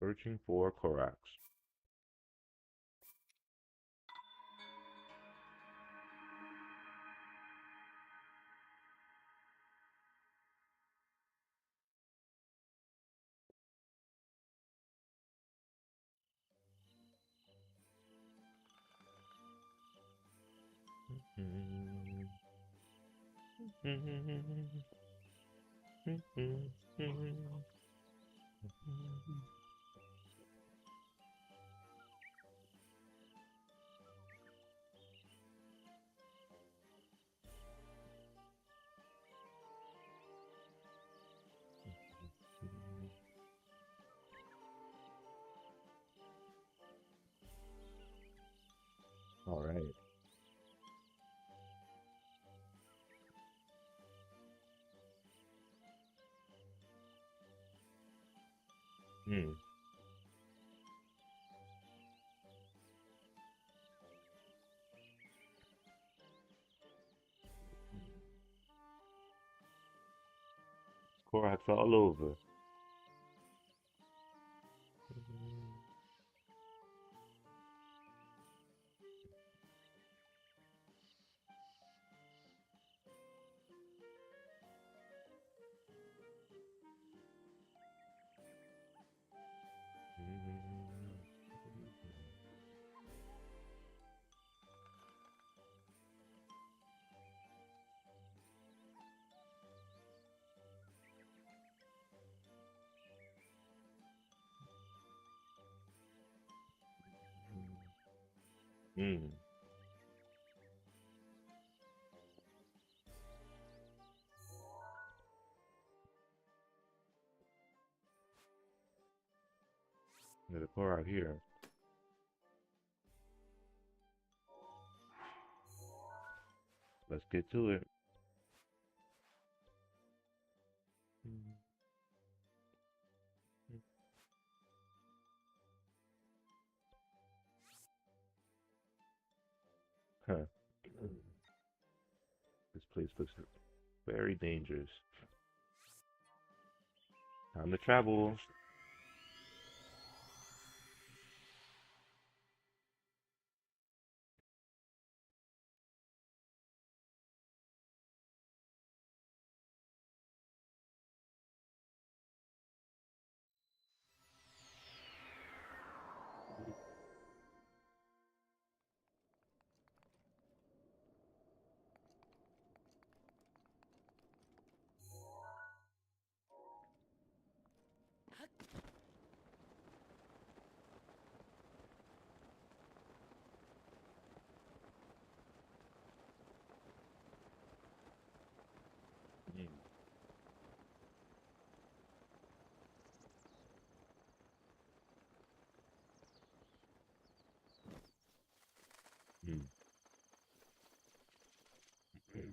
Searching for Korax. All right. Hmm. Korax all over. Hmm. There's a Korax here. Let's get to it. Huh. This place looks very dangerous. Time to travel. Hmm. Hmm.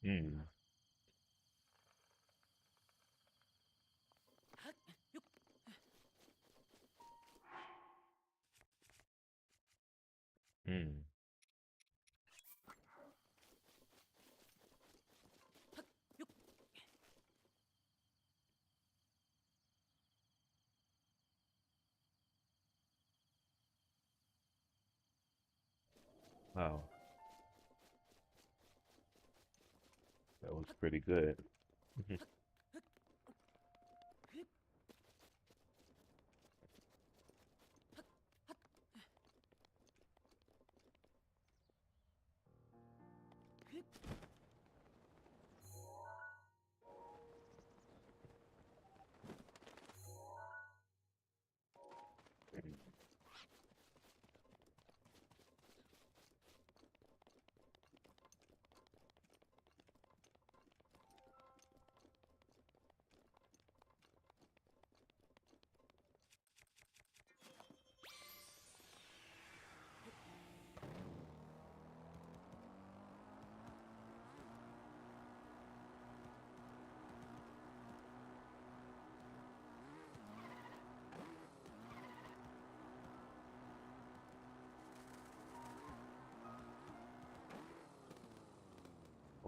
Hmm. Hmm. Wow, that was pretty good.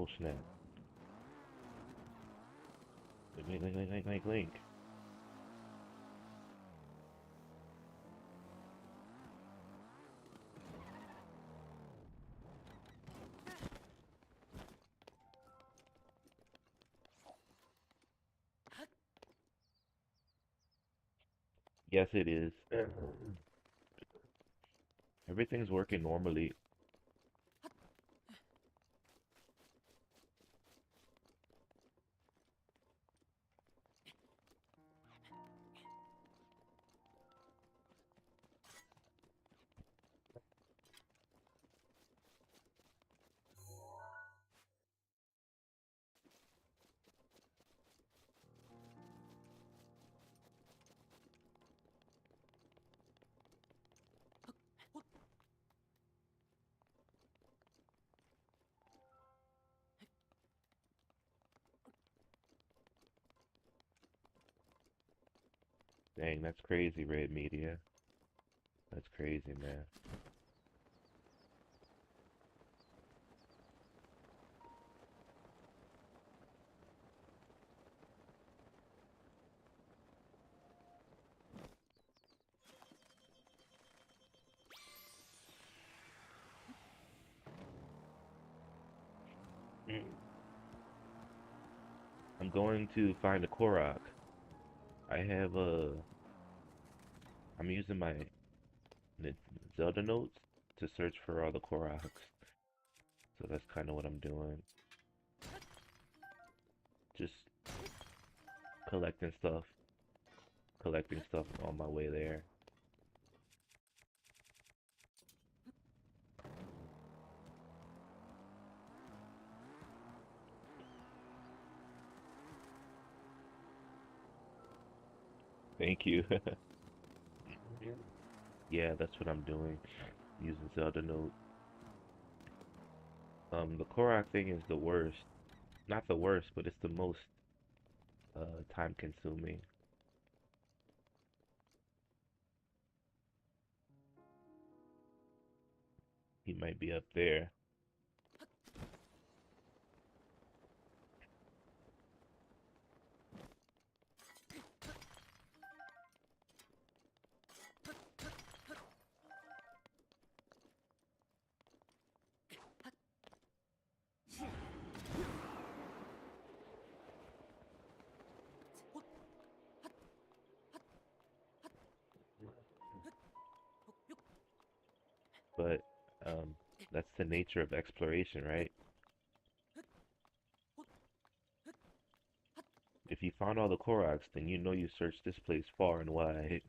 Oh snap. Link, link, link, link, link, link. Yes, it is. Everything's working normally. Dang, that's crazy, Red Media. That's crazy, man. Mm. I'm going to find a Korok. I have I'm using my Zelda notes to search for all the Koroks. So that's kind of what I'm doing. Just collecting stuff, collecting stuff on my way there. Thank you. Yeah, that's what I'm doing. Using Zelda note. The Korok thing is the worst. Not the worst, but it's the most time consuming. He might be up there. But that's the nature of exploration, right? If you found all the Koroks, then you know you searched this place far and wide.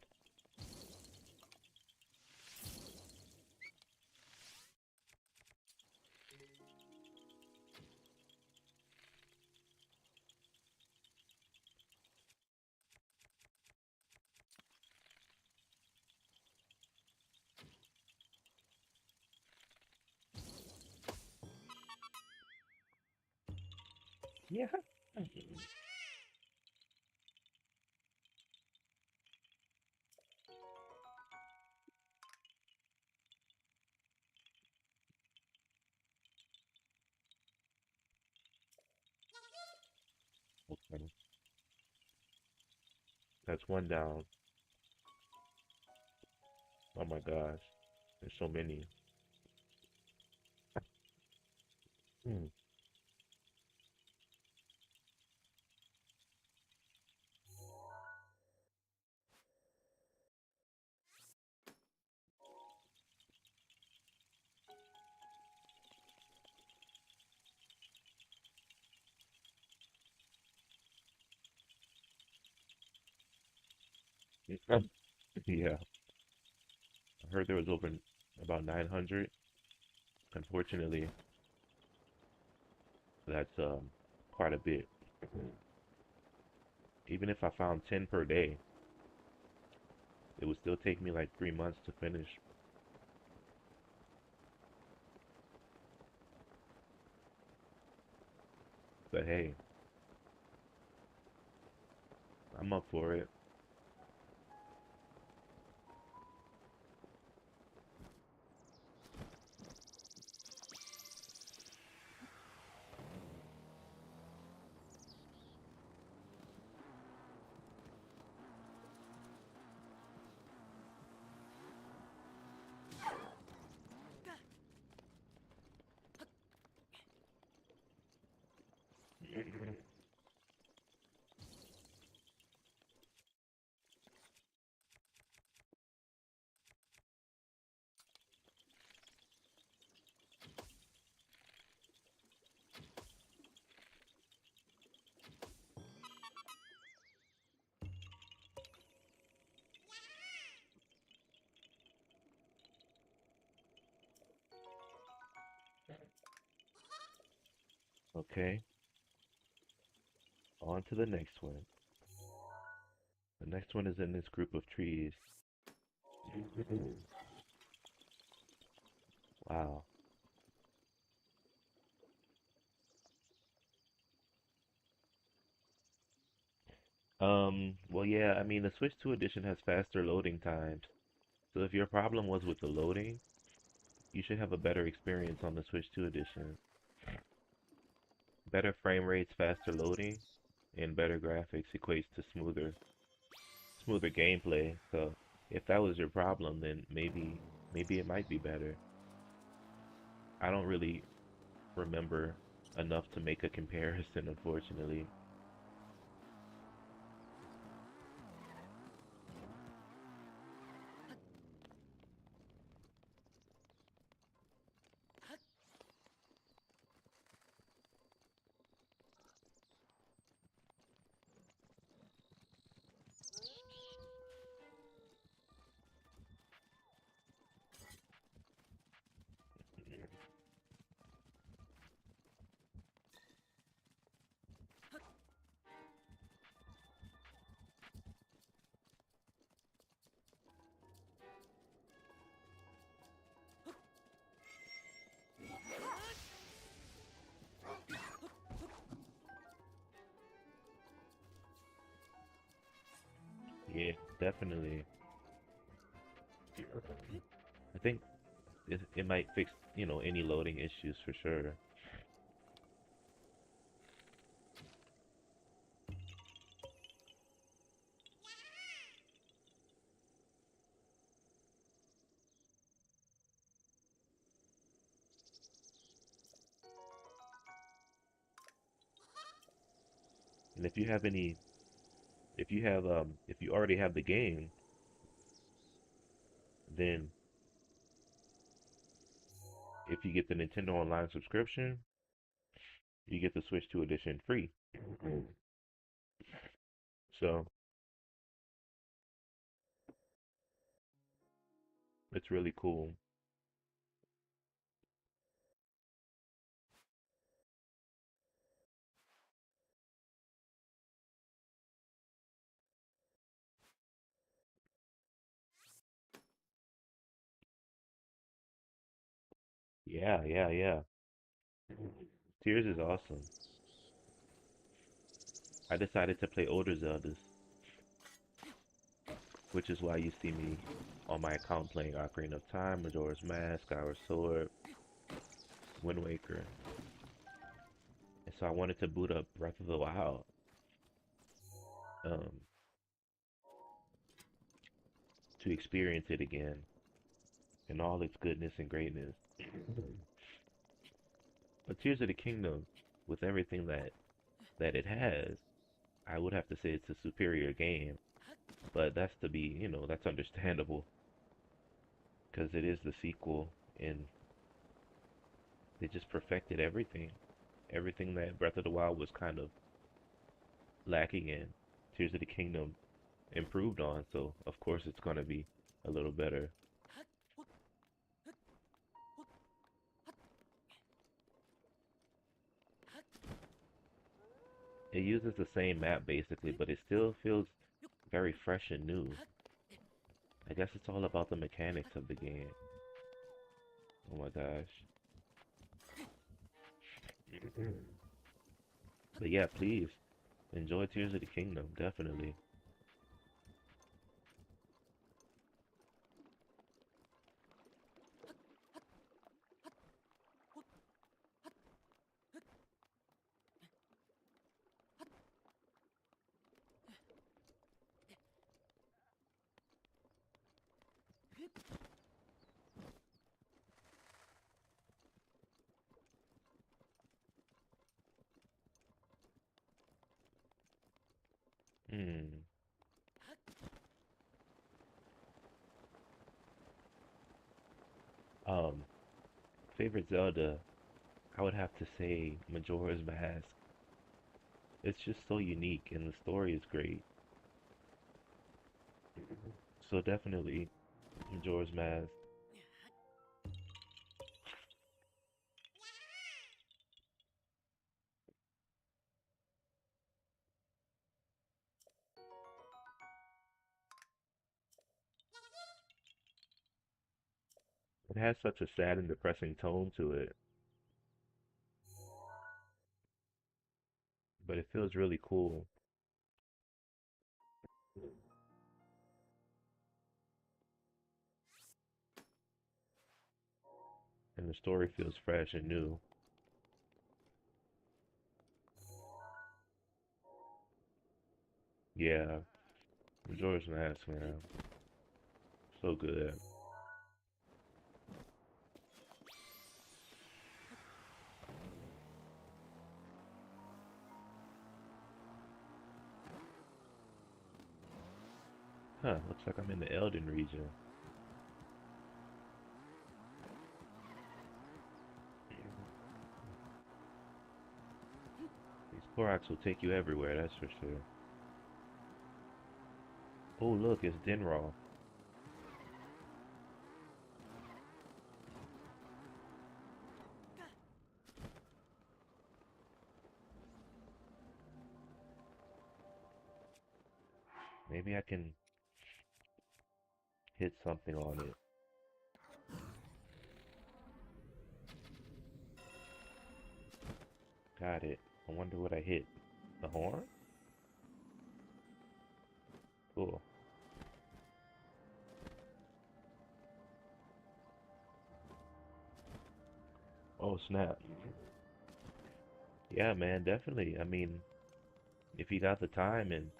Yeah. Okay. That's one down. Oh my gosh. There's so many. Hmm. Yeah. I heard there was over about 900. Unfortunately, that's quite a bit. Even if I found 10 per day, it would still take me like 3 months to finish. But hey, I'm up for it. Okay, on to the next one. The next one is in this group of trees. Wow. Well, yeah, I mean, the Switch 2 edition has faster loading times. So if your problem was with the loading, you should have a better experience on the Switch 2 edition. Better frame rates, faster loading, and better graphics equates to smoother gameplay. So if that was your problem, then maybe it might be better. I don't really remember enough to make a comparison, unfortunately. Yeah, definitely. I think it might fix, any loading issues for sure. And if you already have the game, then if you get the Nintendo Online subscription, you get the Switch 2 edition free. So it's really cool. Yeah, yeah, yeah. Tears is awesome. I decided to play older Zeldas, which is why you see me on my account playing Ocarina of Time, Majora's Mask, Skyward Sword, Wind Waker. And so I wanted to boot up Breath of the Wild, um, to experience it again in all its goodness and greatness. But Tears of the Kingdom, with everything that it has, I would have to say it's a superior game. But that's to be, that's understandable because it is the sequel, and they just perfected everything. Everything that Breath of the Wild was kind of lacking in, Tears of the Kingdom improved on. So of course it's gonna be a little better. It uses the same map basically, but it still feels very fresh and new. I guess it's all about the mechanics of the game. Oh my gosh. But yeah, please enjoy Tears of the Kingdom, definitely. Hmm. Um, Favorite Zelda, I would have to say Majora's Mask. It's just so unique and the story is great. So definitely Majora's Mask. It has such a sad and depressing tone to it, but it feels really cool. And the story feels fresh and new. Yeah, Majora's Mask, man. So good. Huh, looks like I'm in the Elden region. These Koroks will take you everywhere, that's for sure. Oh, look, it's Dinraw. Maybe I can hit something on it. Got it. I wonder what I hit. The horn? Cool. Oh, snap. Yeah, man, definitely. I mean, if you got the time and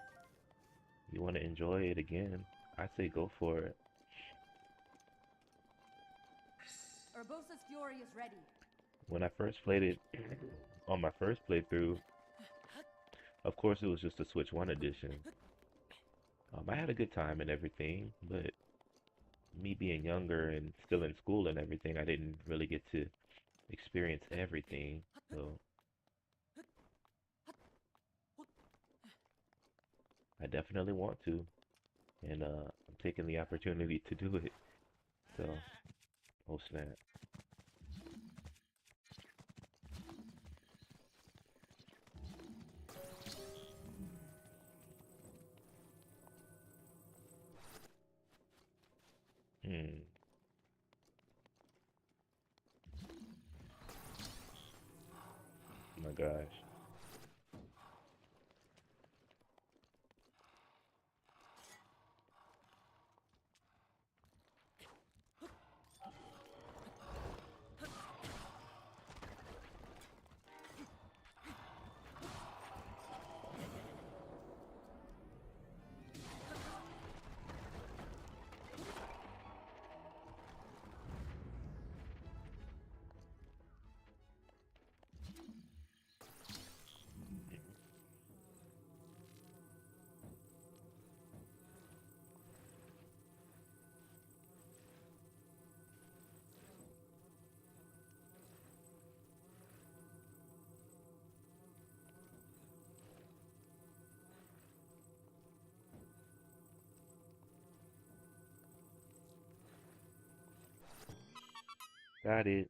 you want to enjoy it again, I say go for it. Urbosa's fury is ready. When I first played it on my first playthrough, of course it was just a Switch 1 edition. I had a good time and everything, but me being younger and still in school and everything, I didn't really get to experience everything. So I definitely want to, and I'm taking the opportunity to do it. So, oh snap. Hmm. Oh my gosh. Got it.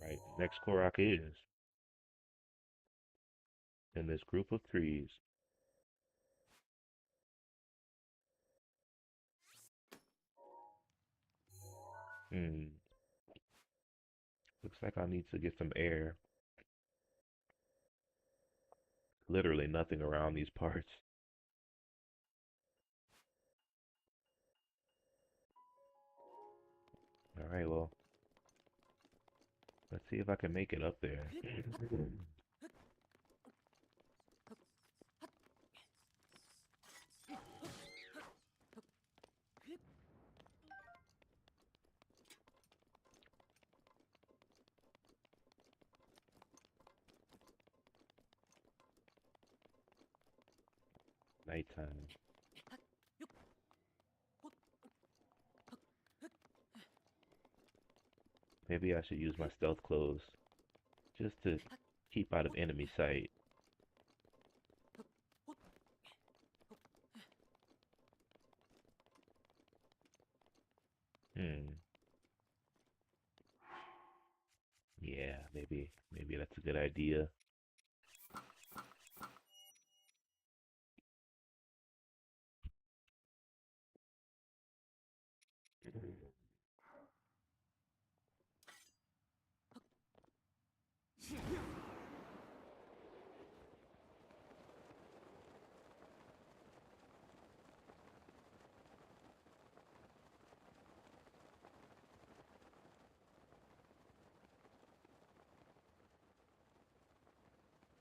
Right. Next Korok is in this group of trees. Hmm. Looks like I need to get some air. Literally nothing around these parts. All right, well, let's see if I can make it up there. Nighttime. Maybe I should use my stealth clothes just to keep out of enemy sight. Hmm. Maybe that's a good idea.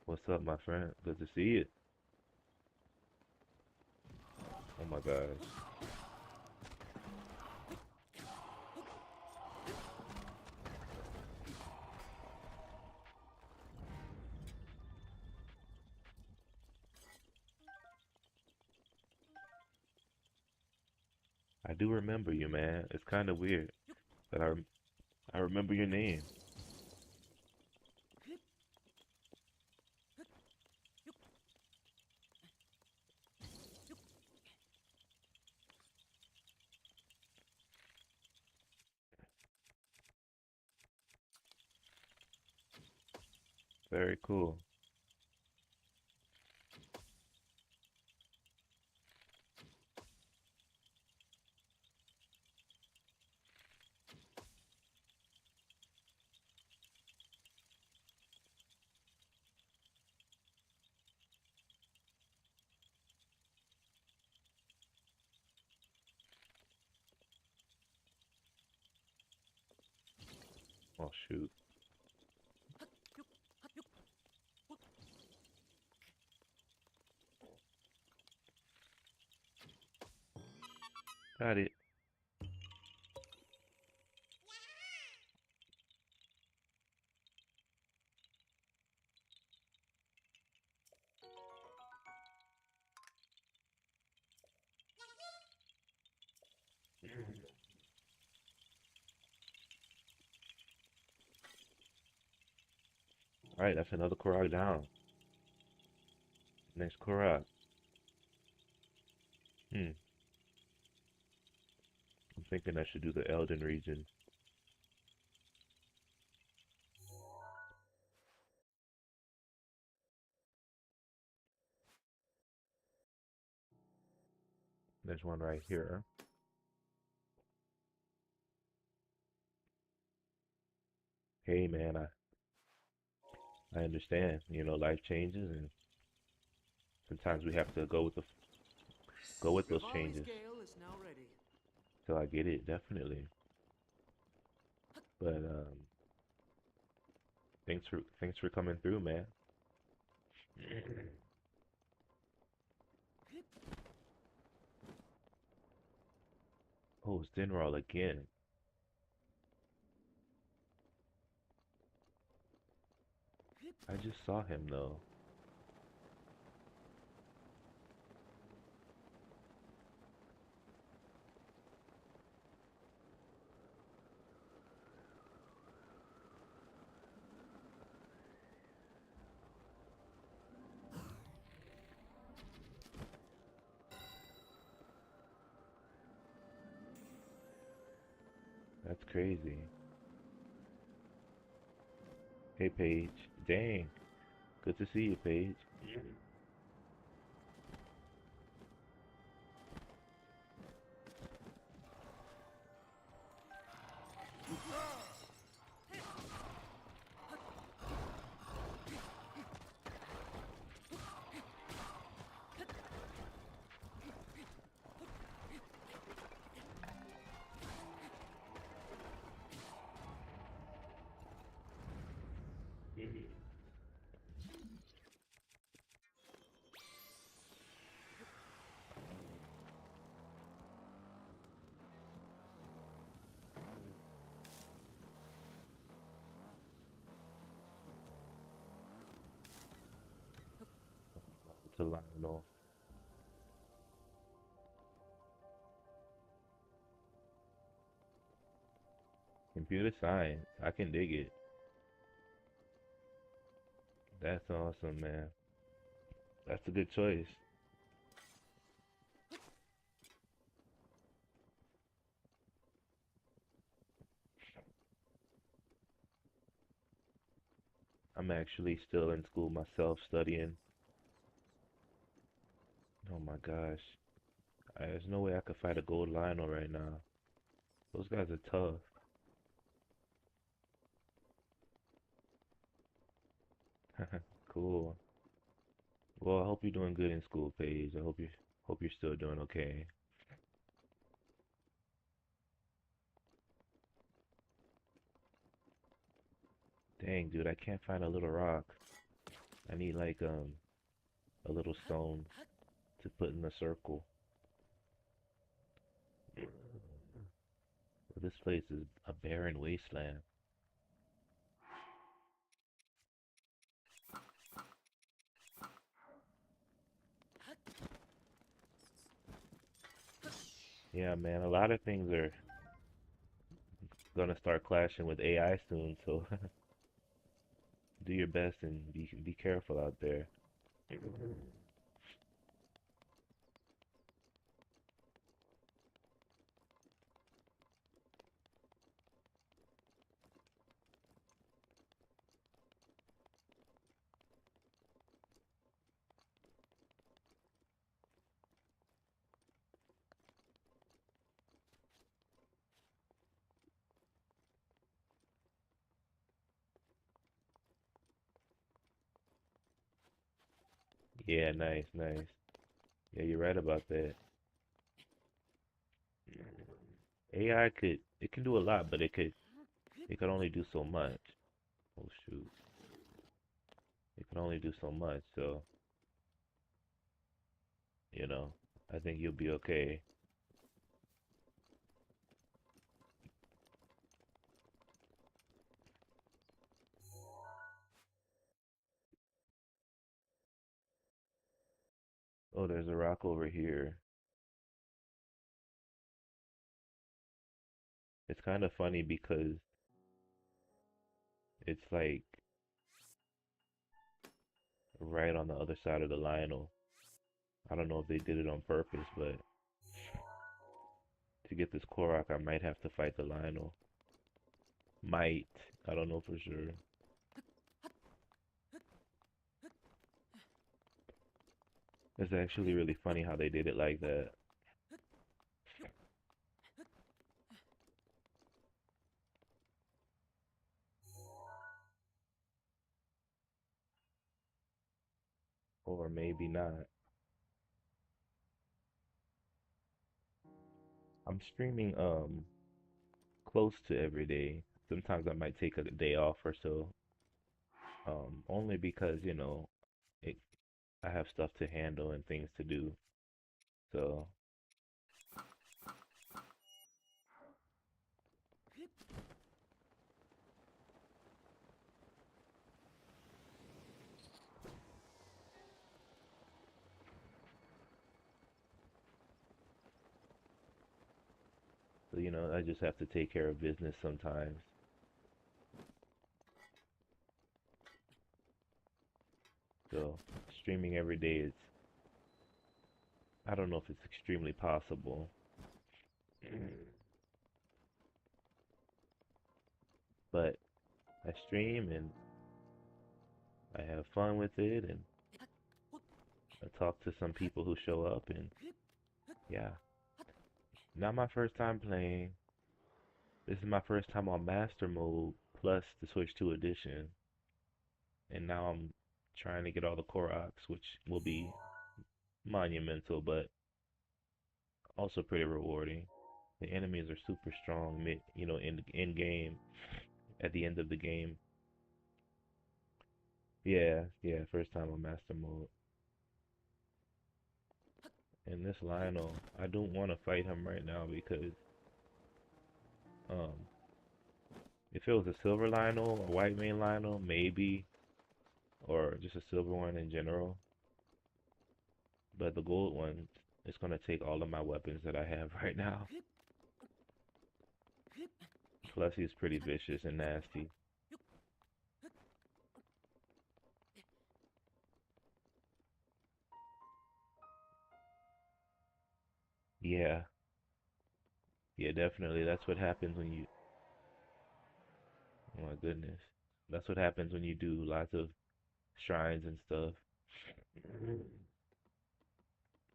What's up, my friend? Good to see you. Oh my gosh. I do remember you, man. It's kind of weird that I remember your name. Very cool. Oh shoot. Got it. All right, that's another Korok down. Next Korok. Hmm. I'm thinking I should do the Elden region. There's one right here. Hey man, I understand. You know, life changes and sometimes we have to go with those Rivali's changes. Gale is now ready. So I get it, definitely. But thanks for coming through, man. Oh, it's Dinral again. I just saw him though. That's crazy. Hey, Paige. Dang. Good to see you, Paige. To Lionel. Computer science. I can dig it. That's awesome, man. That's a good choice. I'm actually still in school myself studying. Oh my gosh. There's no way I could fight a gold Lionel right now. Those guys are tough. Cool. Well, I hope you're doing good in school, Paige. I hope you're still doing okay. Dang, dude, I can't find a little rock. I need like a little stone to put in the circle. This place is a barren wasteland. Yeah, man, a lot of things are gonna start clashing with AI soon, so do your best and be careful out there. Yeah, nice, nice. Yeah, you're right about that. AI it can do a lot, but it could only do so much. Oh shoot. It can only do so much, so you know, I think you'll be okay. Oh, there's a rock over here. It's kind of funny because it's like right on the other side of the Lionel. I don't know if they did it on purpose, but to get this Korok, I might have to fight the Lionel. Might. I don't know for sure. It's actually really funny how they did it like that. Or maybe not. I'm streaming close to every day. Sometimes I might take a day off or so. Only because, it, I have stuff to handle and things to do. So, I just have to take care of business sometimes. So, streaming every day is, I don't know if it's extremely possible, but I stream and I have fun with it and I talk to some people who show up and yeah, not my first time playing. This is my first time on Master Mode plus the Switch 2 edition, and now I'm trying to get all the Koroks, which will be monumental, but also pretty rewarding. The enemies are super strong, in game at the end of the game. Yeah, yeah, first time on Master Mode. And this Lionel, I don't want to fight him right now because um, if it was a silver Lionel or white main Lionel, maybe, or just a silver one in general. But the gold one is gonna take all of my weapons that I have right now. Plus, he's pretty vicious and nasty. Yeah, yeah, definitely. That's what happens when you. Oh my goodness. That's what happens when you do lots of shrines and stuff.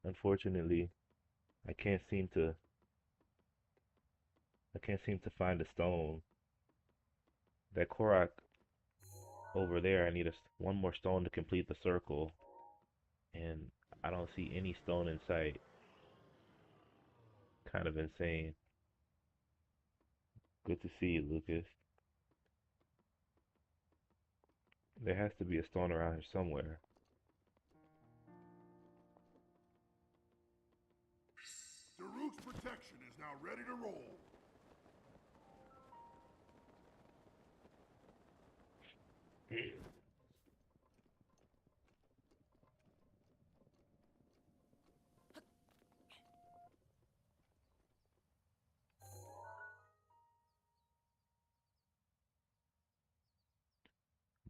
Unfortunately, I can't seem to I can't seem to find a stone. That Korok over there, I need one more stone to complete the circle, and I don't see any stone in sight. Kind of insane. Good to see you, Lucas. There has to be a stone around here somewhere. Daruk's protection is now ready to roll.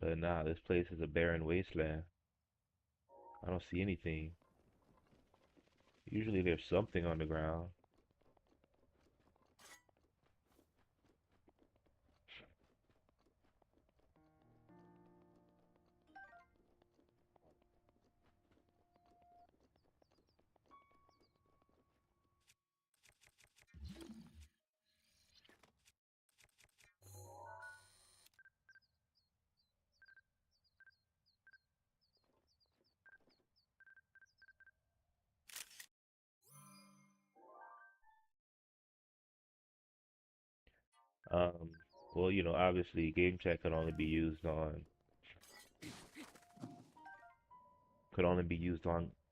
But nah, this place is a barren wasteland. I don't see anything. Usually there's something on the ground. Um, well, obviously game chat could only be used on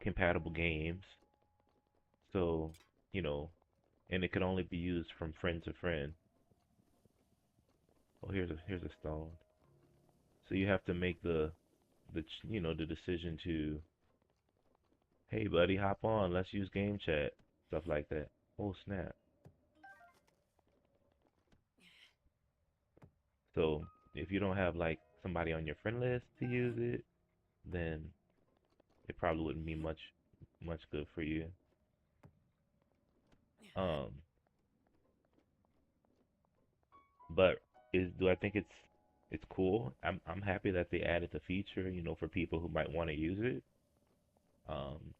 compatible games. So, you know, and it could only be used from friend to friend. Oh, here's a stone. So you have to make the decision to, hey buddy, hop on, let's use game chat, stuff like that. Oh snap. So if you don't have like somebody on your friend list to use it, then it probably wouldn't be much good for you. Um, but is do I think it's cool? I'm happy that they added the feature, for people who might want to use it. Um,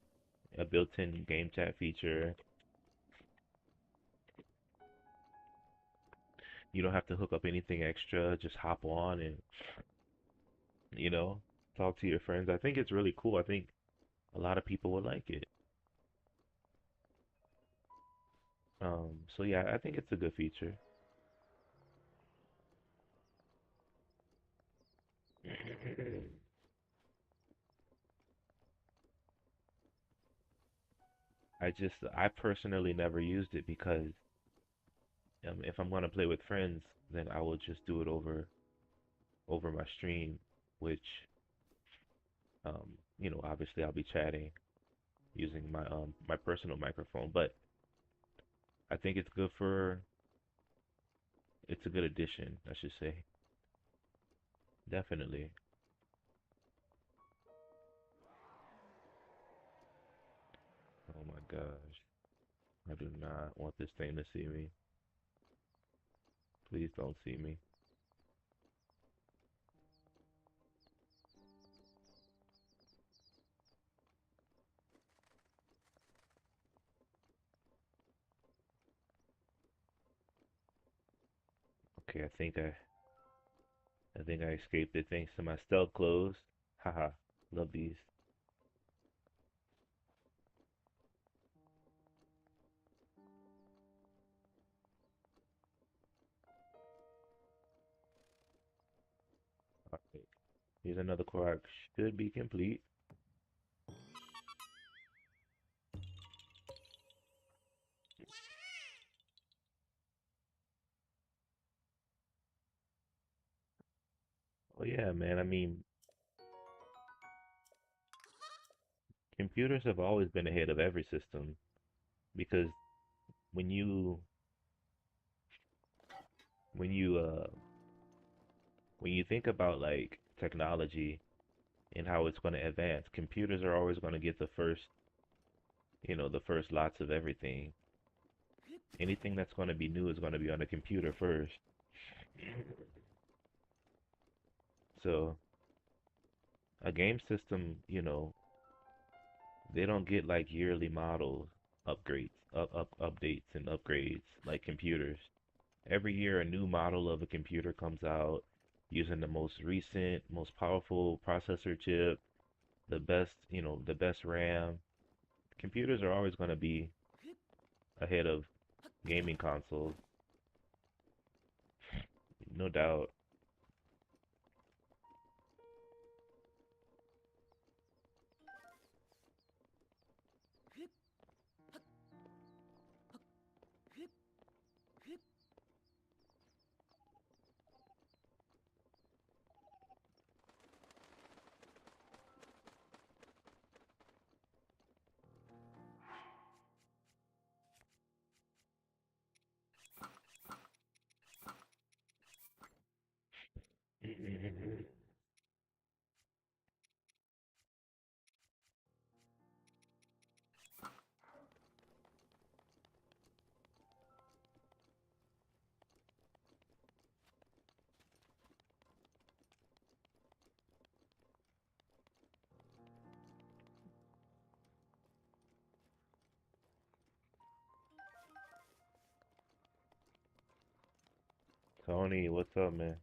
a built-in game chat feature. You don't have to hook up anything extra. Just hop on and, you know, talk to your friends. I think it's really cool. I think a lot of people would like it. So yeah, I think it's a good feature. I personally never used it because if I'm gonna play with friends, then I will just do it over my stream, which obviously I'll be chatting using my personal microphone. But I think it's a good addition, I should say. Definitely. Oh my gosh. I do not want this thing to see me. Please don't see me. Okay, I think I escaped it thanks to my stealth clothes. Haha. Love these. Alright. Here's another quark. Should be complete. Oh yeah, man. I mean, computers have always been ahead of every system because when you when you uh when you think about like technology and how it's going to advance, computers are always going to get the first lots of everything. Anything that's going to be new is going to be on a computer first. So a game system, they don't get like yearly model upgrades, updates and upgrades like computers. Every year a new model of a computer comes out using the most recent, most powerful processor chip, the best RAM. Computers are always going to be ahead of gaming consoles, no doubt. Tony, what's up, man?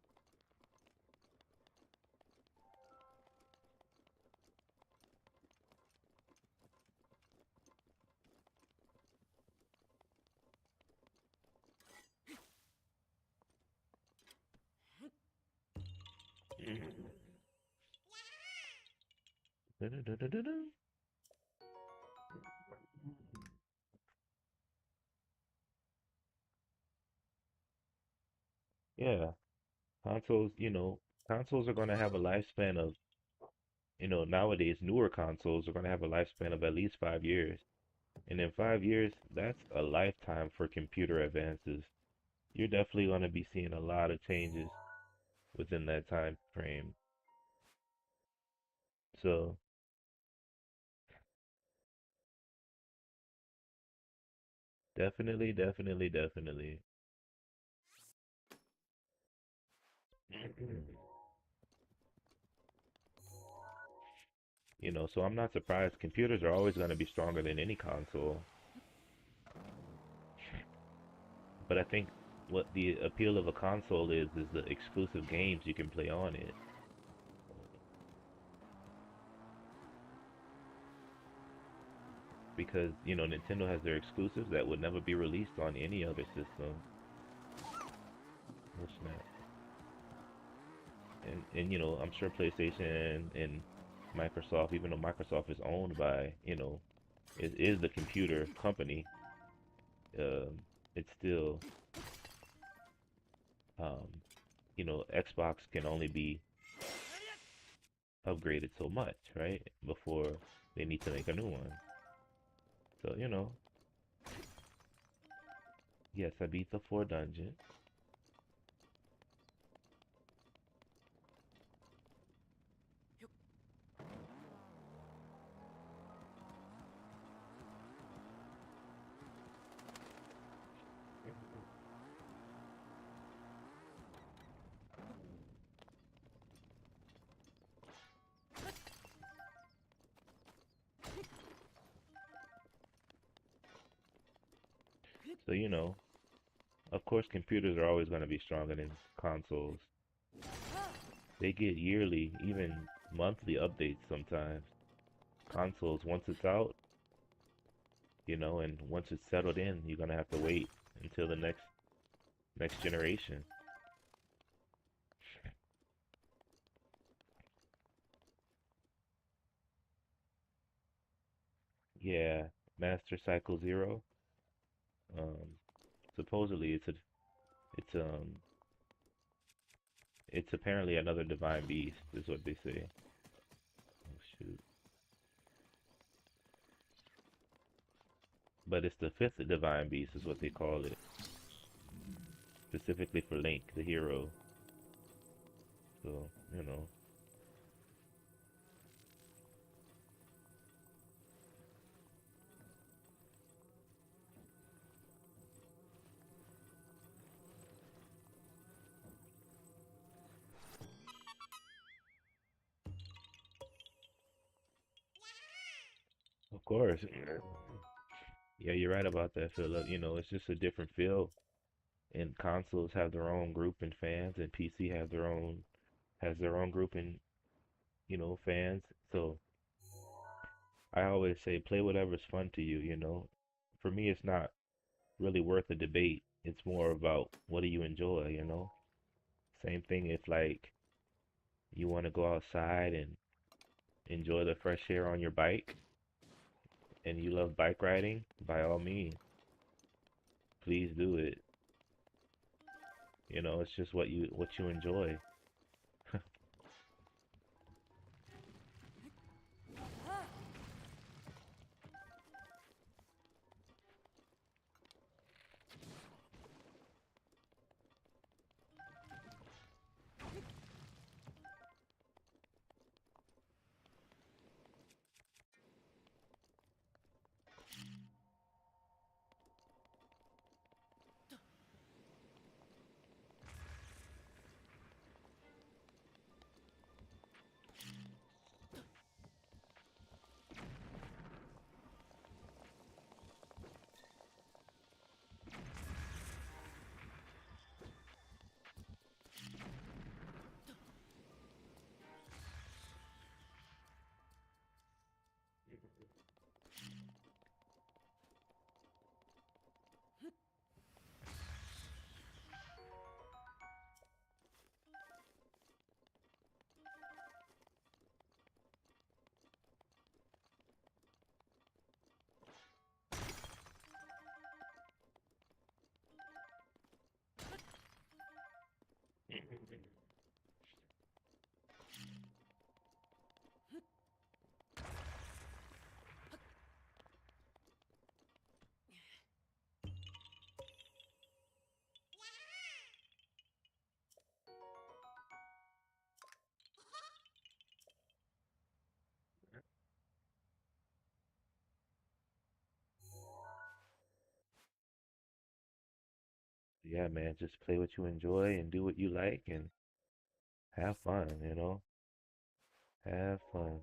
Yeah, consoles, consoles are going to have a lifespan of, nowadays newer consoles are going to have a lifespan of at least 5 years. And in 5 years, that's a lifetime for computer advances. You're definitely going to be seeing a lot of changes within that time frame. So, definitely, definitely, definitely. So I'm not surprised. Computers are always going to be stronger than any console. But I think what the appeal of a console is the exclusive games you can play on it. Because, Nintendo has their exclusives that would never be released on any other system. Oh snap. And I'm sure PlayStation and Microsoft, even though Microsoft is owned by, is the computer company, it's still, um, Xbox can only be upgraded so much, right? Before they need to make a new one. So, yes, I beat the four dungeon. So, of course, computers are always going to be stronger than consoles. They get yearly, even monthly updates sometimes. Consoles, once it's out, and once it's settled in, you're gonna have to wait until the next generation. Yeah, Master Cycle Zero. Um, supposedly it's apparently another divine beast, is what they say. Oh shoot. But it's the fifth divine beast, is what they call it, specifically for Link, the hero. So, course. Yeah, you're right about that, Philip. You know, it's just a different feel. And consoles have their own group and fans, and PC has their own group and fans. So I always say play whatever's fun to you. For me, it's not really worth a debate. It's more about what do you enjoy. Same thing if like you want to go outside and enjoy the fresh air on your bike and you love bike riding, by all means, please do it. It's just what you enjoy. Yeah, man, just play what you enjoy and do what you like and have fun. Have fun.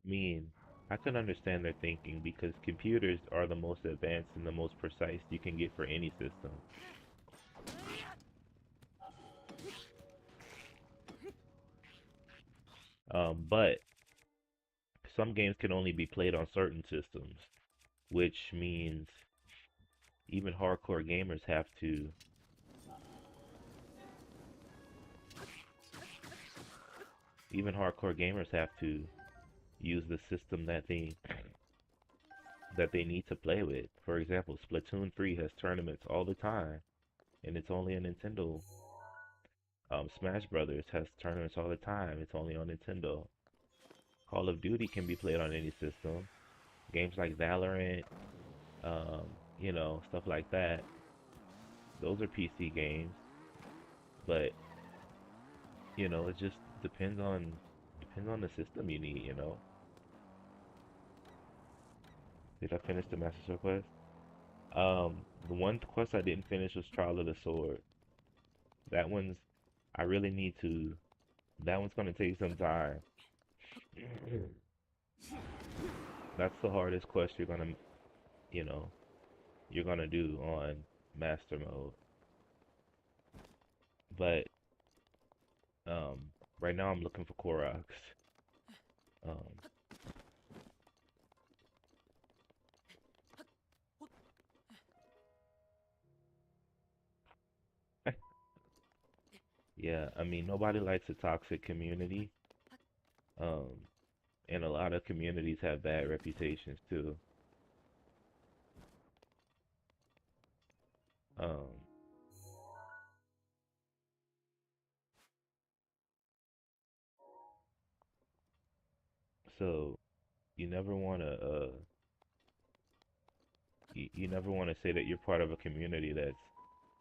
I mean, I can understand their thinking because computers are the most advanced and the most precise you can get for any system. But some games can only be played on certain systems, which means even hardcore gamers have to even hardcore gamers have to use the system that they need to play with. For example, Splatoon 3 has tournaments all the time, and it's only a Nintendo. Smash Brothers has tournaments all the time. It's only on Nintendo. Call of Duty can be played on any system. Games like Valorant, stuff like that. Those are PC games, but it just depends on the system you need. Did I finish the Master Sword quest? The one quest I didn't finish was Trial of the Sword. That one's I really need to. That one's gonna take some time. That's the hardest quest you know, you're gonna do on Master Mode. But um, right now I'm looking for Koroks. Um, yeah, I mean nobody likes a toxic community. Um, and a lot of communities have bad reputations too. Um, so you never wanna you never wanna say that you're part of a community that's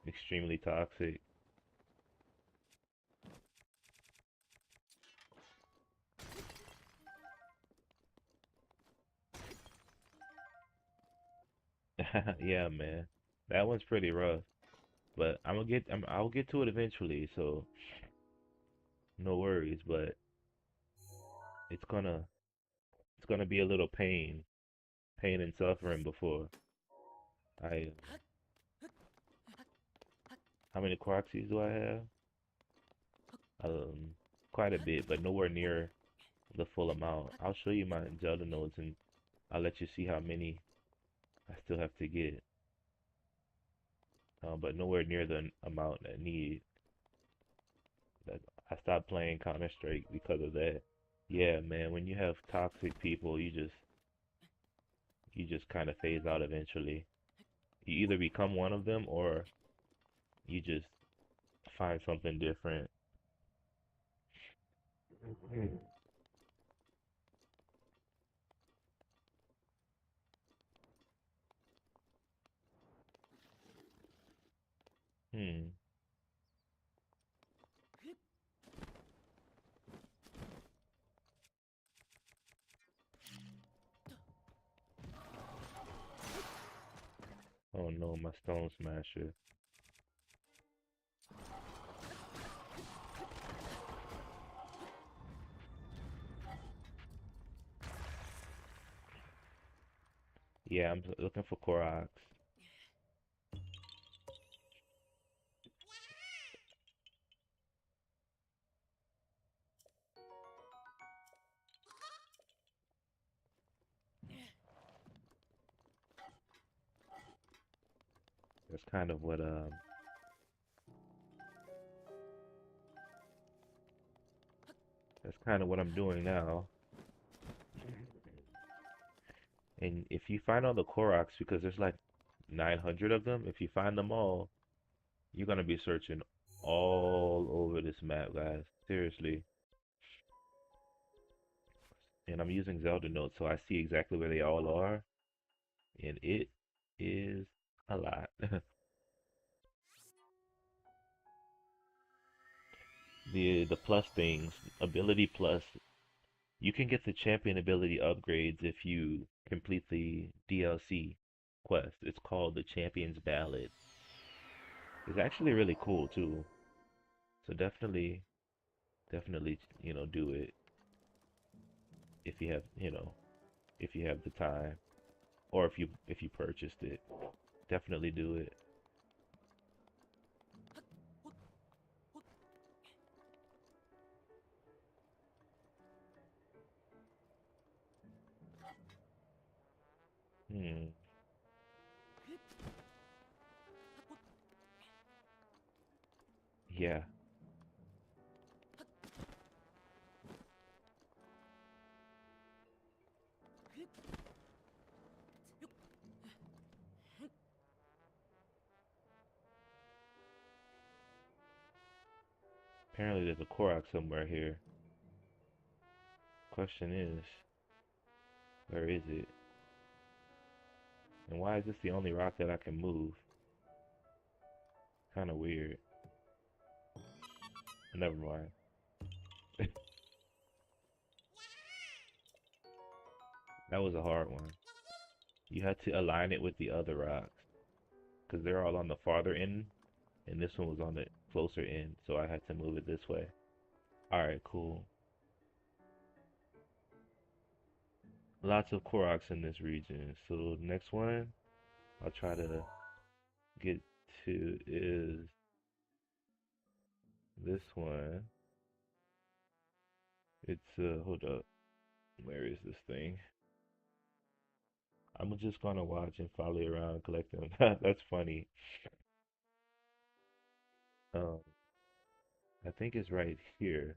Extremely toxic. Yeah, man. That one's pretty rough, but I'll get to it eventually, so no worries, but it's gonna it's gonna be a little pain and suffering before I how many Quaxies do I have? Um, quite a bit, but nowhere near the full amount. I'll show you my Zelda notes and I'll let you see how many I still have to get. But nowhere near the amount I need. That I stopped playing Counter Strike because of that. Yeah, man, when you have toxic people, you just kind of phase out eventually. You either become one of them or you just find something different. Hmm. Oh no, my Stone Smasher. Yeah, I'm looking for Koroks. That's kind of what that's kind of what I'm doing now. And if you find all the Koroks, because there's like 900 of them, if you find them all, you're gonna be searching all over this map, guys. Seriously. And I'm using Zelda notes, so I see exactly where they all are, and it is a lot. The plus things, ability plus, you can get the champion ability upgrades if you complete the DLC quest. It's called the Champion's Ballad. It's actually really cool too. So definitely, do it if you have, if you have the time or if you purchased it. Definitely do it. Hmm. Yeah. Apparently there's a Korok somewhere here. Question is, where is it? And why is this the only rock that I can move? Kind of weird. Never mind. That was a hard one. You had to align it with the other rocks because they're all on the farther end, and this one was on the closer end, so I had to move it this way. All right, cool. Lots of Koroks in this region. So next one I'll try to get to is this one. It's hold up. Where is this thing? I'm just gonna watch and follow you around, collect them. That's funny. Um, I think it's right here.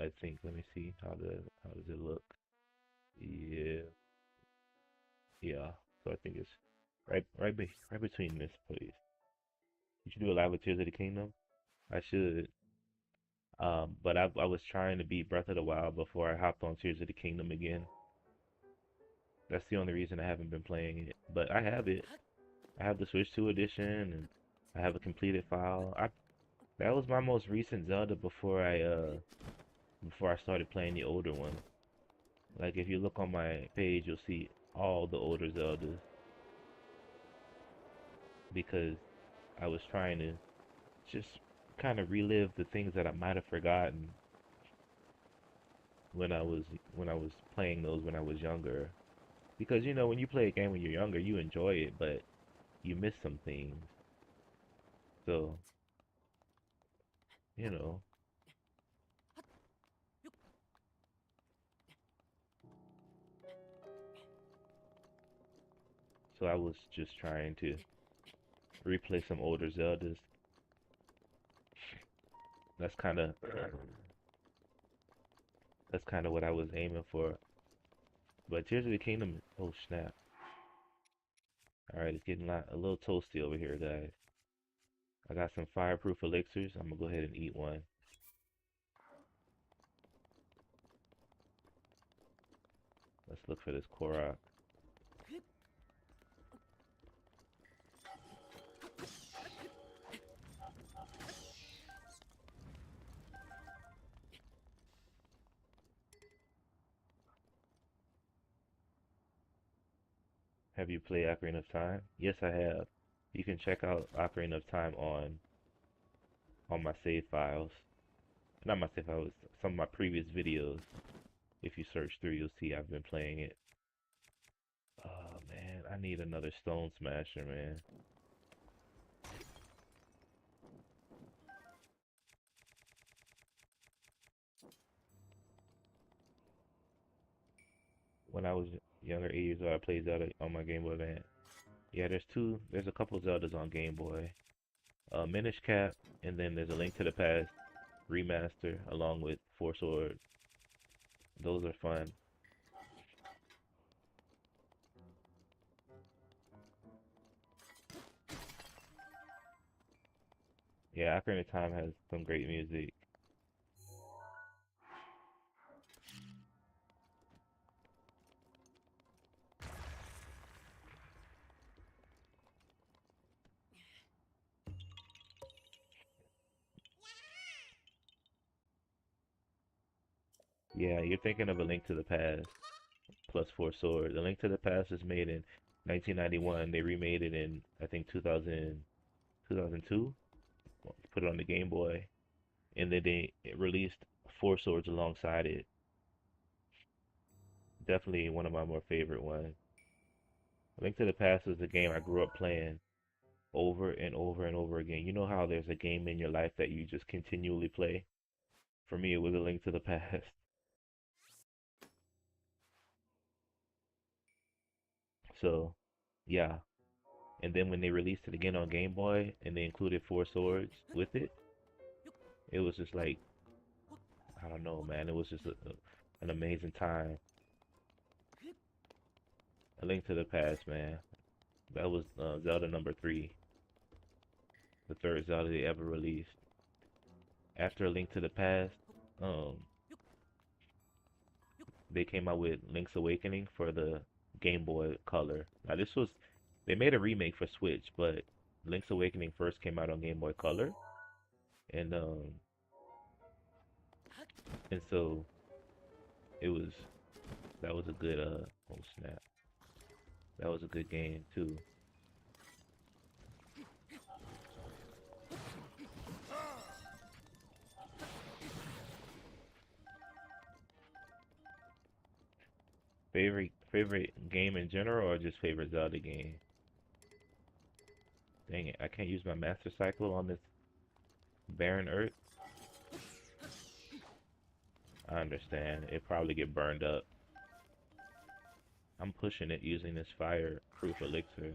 I think. Let me see. How does it look? Yeah, yeah. So I think it's right between this place. You should do a live with Tears of the Kingdom. I should. But I was trying to beat Breath of the Wild before I hopped on Tears of the Kingdom again. That's the only reason I haven't been playing it. But I have it. I have the Switch 2 edition, I have a completed file. I That was my most recent Zelda before I started playing the older one. Like if you look on my page, you'll see all the older Zeldas because I was trying to just kind of relive the things that I might have forgotten when I was playing those when I was younger. Because you know, when you play a game when you're younger, you enjoy it, but you miss some things. So, you know, so I was just trying to replay some older Zeldas. That's kind of that's kind of what I was aiming for. But Tears of the Kingdom, oh snap. All right, it's getting a little toasty over here, guys. I got some fireproof elixirs. I'm gonna go ahead and eat one. Let's look for this Korok. Have you played Ocarina of Time? Yes, I have. You can check out Ocarina of Time on my save files. Not my save files, some of my previous videos. If you search through, you'll see I've been playing it. Oh man, I need another Stone Smasher, man. When I was younger, 8 years old, I played Zelda on my Game Boy Advance. Yeah, there's a couple Zeldas on Game Boy. Minish Cap, and then there's a Link to the Past remaster along with Four Swords. Those are fun. Yeah, Ocarina of Time has some great music. Yeah, you're thinking of A Link to the Past plus Four Swords. A Link to the Past was made in 1991. They remade it in, I think, 2002. Put it on the Game Boy. And then they released Four Swords alongside it. Definitely one of my more favorite ones. A Link to the Past was a game I grew up playing over and over and over again. You know how there's a game in your life that you just continually play? For me, it was A Link to the Past. So, yeah. And then when they released it again on Game Boy and they included Four Swords with it, it was just like, I don't know, man. It was just an amazing time. A Link to the Past, man. That was Zelda number three, the third Zelda they ever released. After A Link to the Past, um, they came out with Link's Awakening for the Game Boy Color. Now they made a remake for Switch, but Link's Awakening first came out on Game Boy Color, and so it was that was a good oh snap, that was a good game too. Favorite game in general, or just favorite Zelda game? Dang it, I can't use my Master Cycle on this barren Earth. I understand. It probably get burned up. I'm pushing it using this fireproof elixir.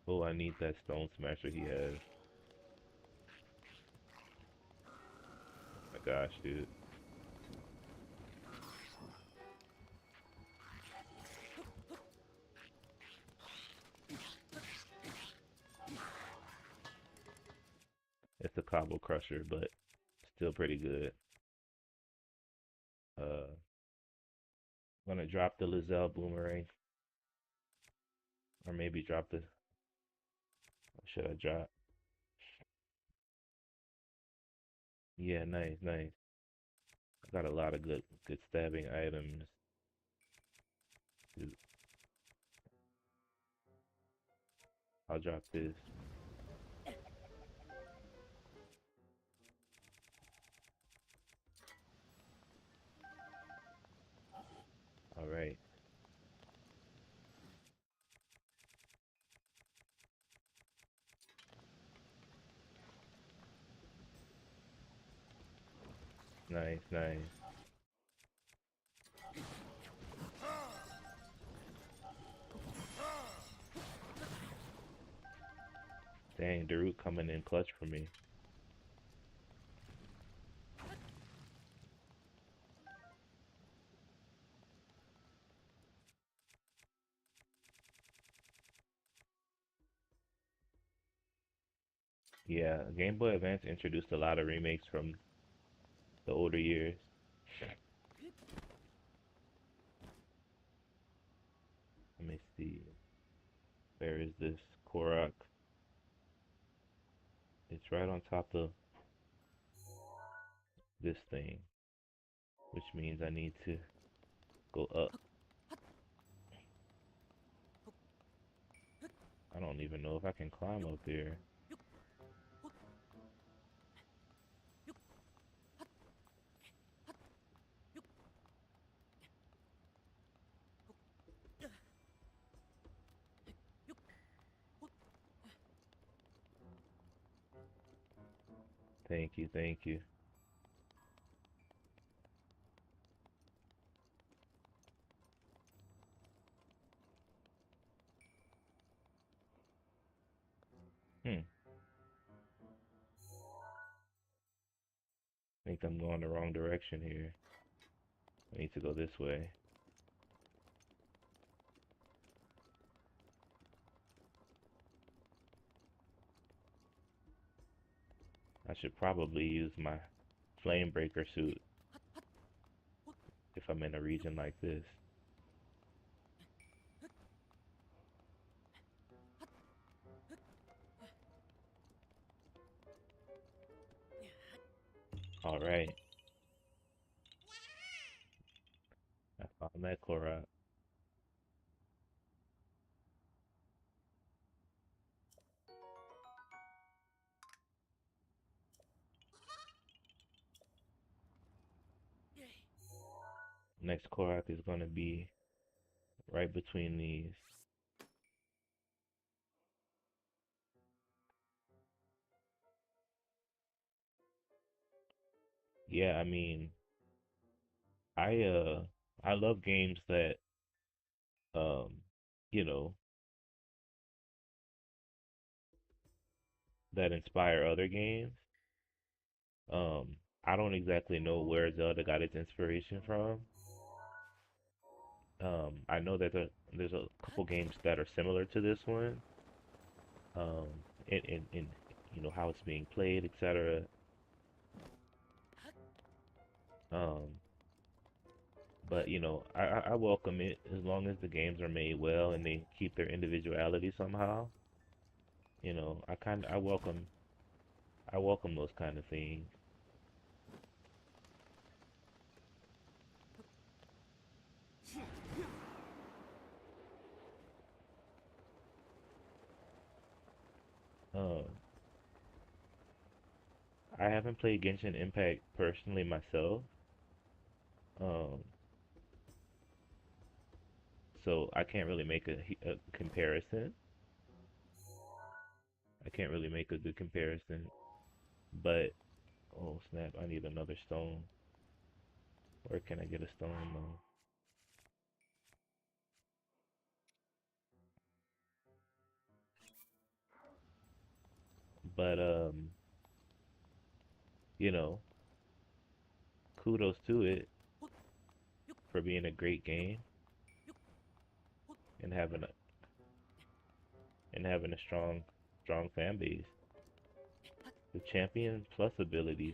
Oh, I need that Stone Smasher he has. Oh my gosh, dude. the Cobble Crusher, but still pretty good. Gonna drop the Lizelle Boomerang, or maybe drop the. What should I drop? Yeah, nice, nice. I got a lot of good stabbing items. I'll drop this. All right. Nice, nice. Dang, Daruk coming in clutch for me. Yeah, Game Boy Advance introduced a lot of remakes from the older years. Let me see. Where is this Korok? It's right on top of this thing, which means I need to go up. I don't even know if I can climb up here. Thank you, thank you. Hmm. I think I'm going the wrong direction here. I need to go this way. I should probably use my flame breaker suit if I'm in a region like this. All right, I found that Korok. Next Korok is gonna be right between these. Yeah, I mean, I uh I love games that um you know that inspire other games. I don't exactly know where Zelda got its inspiration from. I know that there's a couple games that are similar to this one. In how it's being played, etc. Um, but I welcome it as long as the games are made well and they keep their individuality somehow. I welcome those kind of things. Um, I haven't played Genshin Impact personally myself, um, so I can't really make a comparison. I can't really make a good comparison. But oh snap, I need another stone. Where can I get a stone though? But you know, kudos to it for being a great game and having a strong fan base. The champion plus abilities,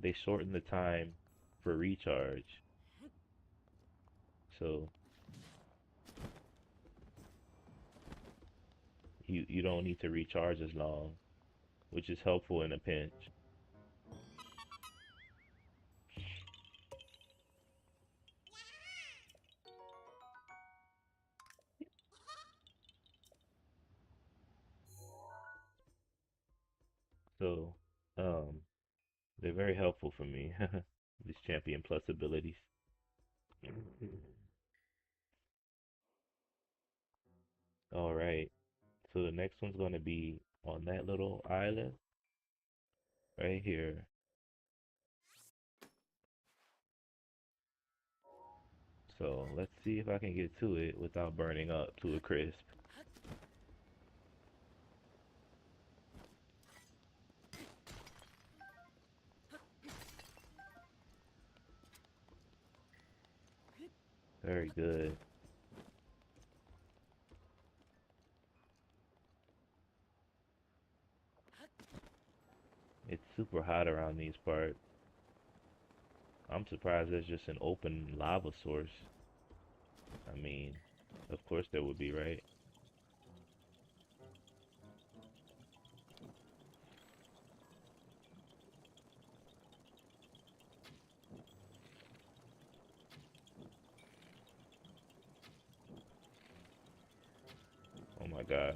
they shorten the time for recharge. So you don't need to recharge as long, which is helpful in a pinch. So um they're very helpful for me. These champion plus abilities. All right. So the next one's gonna be on that little island right here. So let's see if I can get to it without burning up to a crisp. Very good. It's super hot around these parts. I'm surprised there's just an open lava source. I mean, of course there would be, right? Oh my gosh.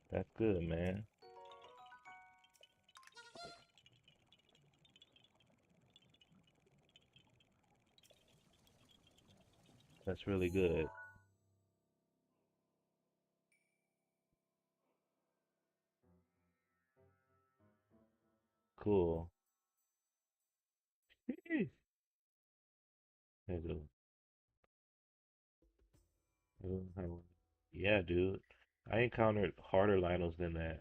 That's good, man. That's really good. Cool. There's yeah, dude. I encountered harder Lionels than that.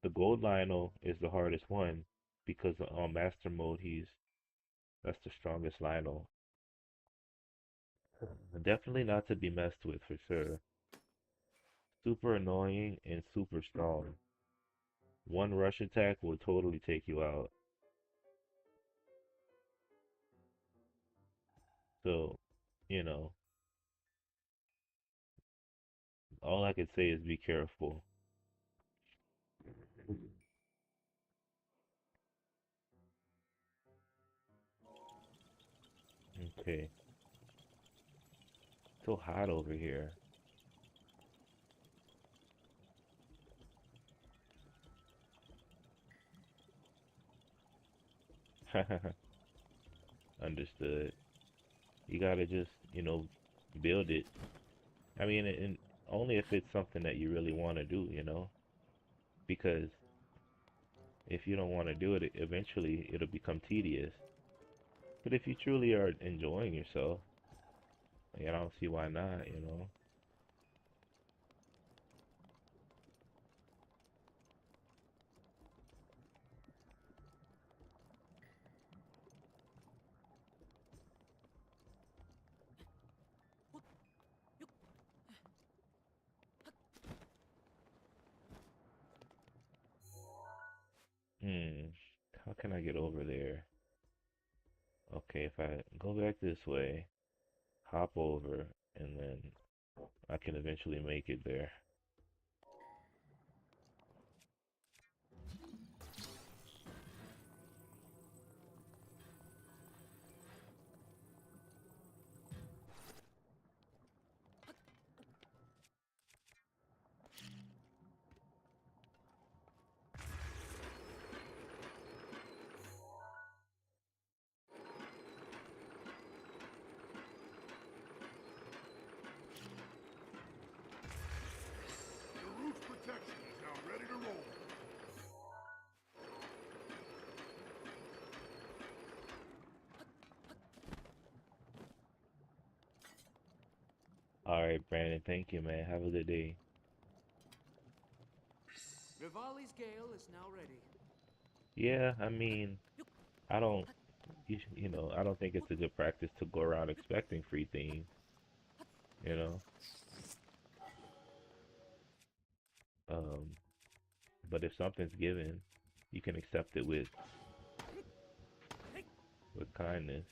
The gold Lionel is the hardest one because on master mode that's the strongest Lionel. Definitely not to be messed with for sure. Super annoying and super strong. One rush attack will totally take you out. So, you know, all I could say is be careful. Okay. So hot over here. Understood. You gotta just, build it. I mean, and only if it's something that you really want to do. Because if you don't want to do it, eventually it'll become tedious. But if you truly are enjoying yourself, like, I don't see why not. Hmm. How can I get over there? Okay, if I go back this way, hop over, and then I can eventually make it there. All right, Brandon. Thank you, man. Have a good day. Rivali's Gale is now ready. Yeah, I mean, I don't, I don't think it's a good practice to go around expecting free things. You know, um, but if something's given, you can accept it with kindness.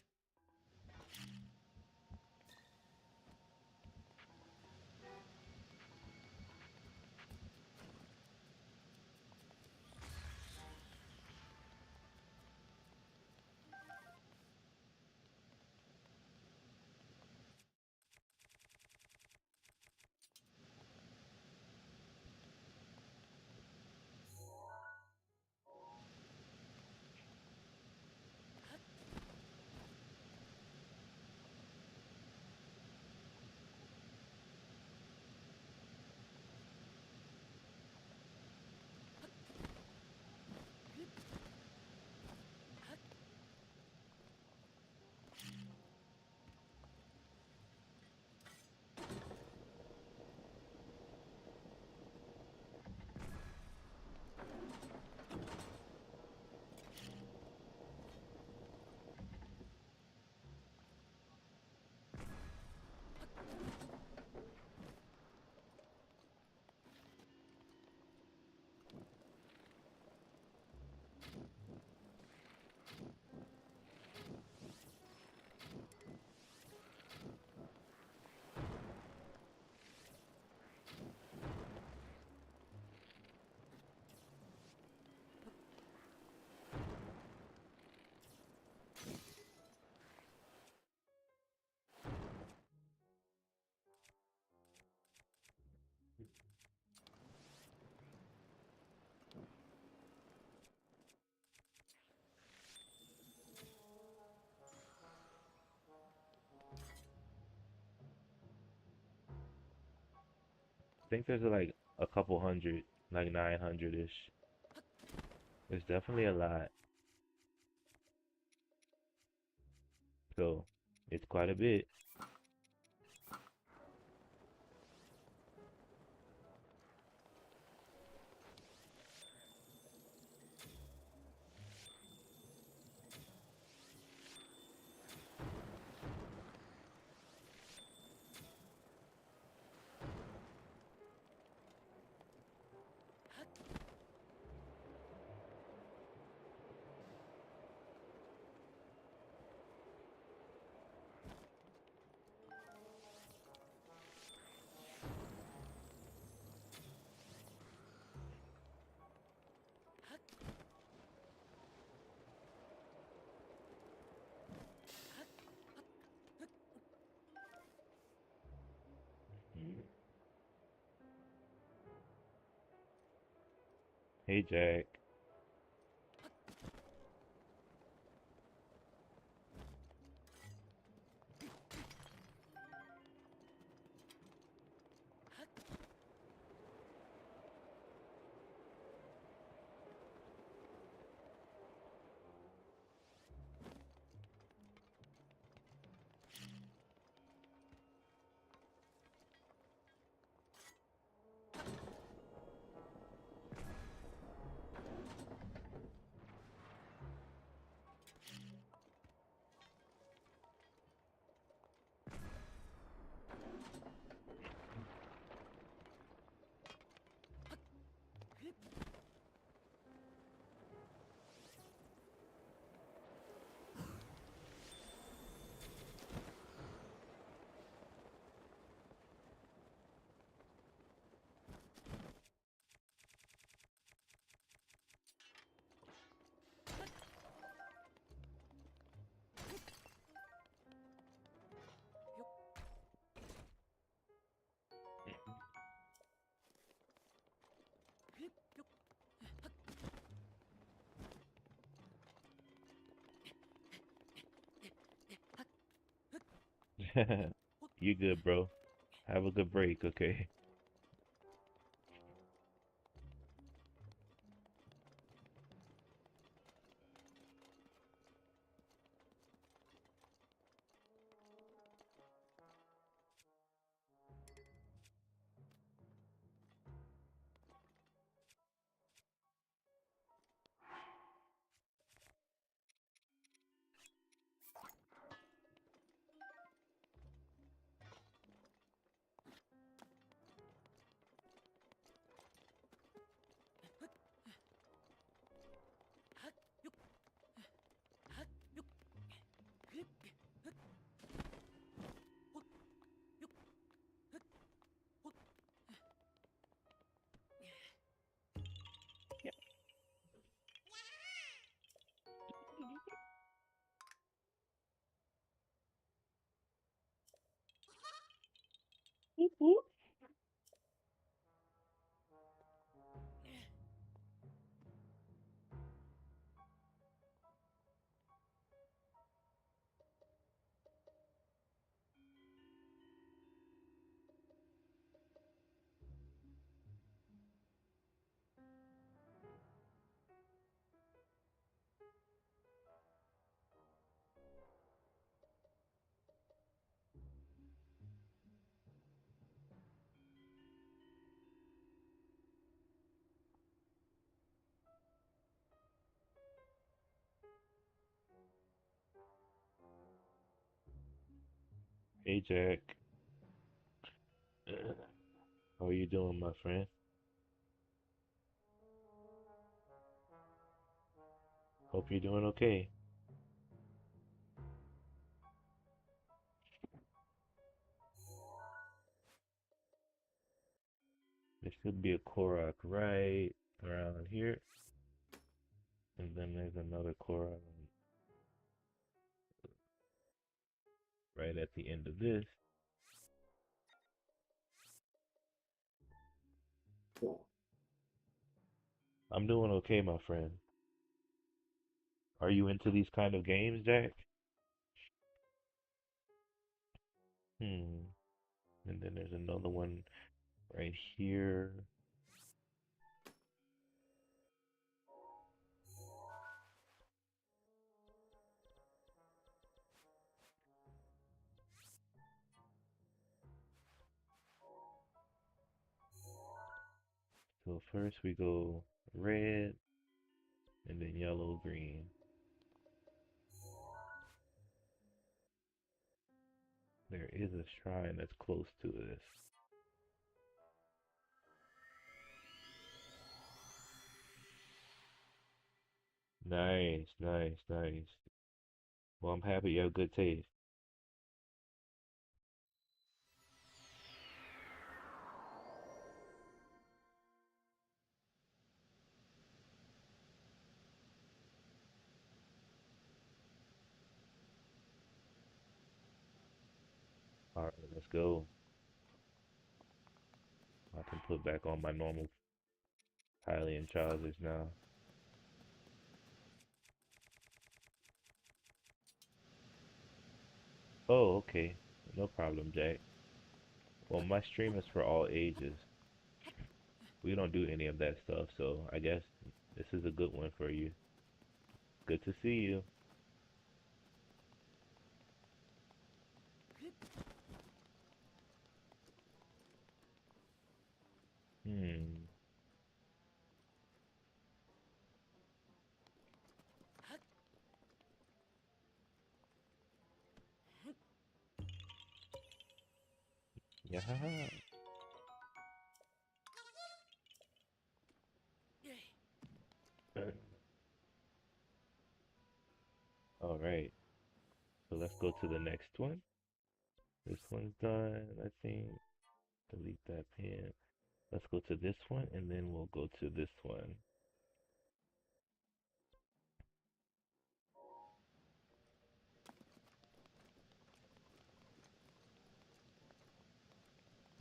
I think there's like a couple hundred, like 900-ish. It's definitely a lot. So it's quite a bit. Mhm. Hey, Jack. You good, bro? Have a good break, okay? Hey Jack, how are you doing, my friend? Hope you're doing okay. There should be a Korok right around here, and then there's another Korok right at the end of this. I'm doing okay, my friend. Are you into these kind of games, Jack? Hmm. And then there's another one right here. So first we go red, and then yellow, green. There is a shrine that's close to this. Nice, nice, nice. Well, I'm happy you have good taste. All right, let's go. I can put back on my normal Hylian trousers now. Oh, okay. No problem, Jack. Well, my stream is for all ages. We don't do any of that stuff, so I guess this is a good one for you. Good to see you. Hmm. Yeah. All right. So let's go to the next one. This one's done, I think. Delete that pen. Let's go to this one, and then we'll go to this one.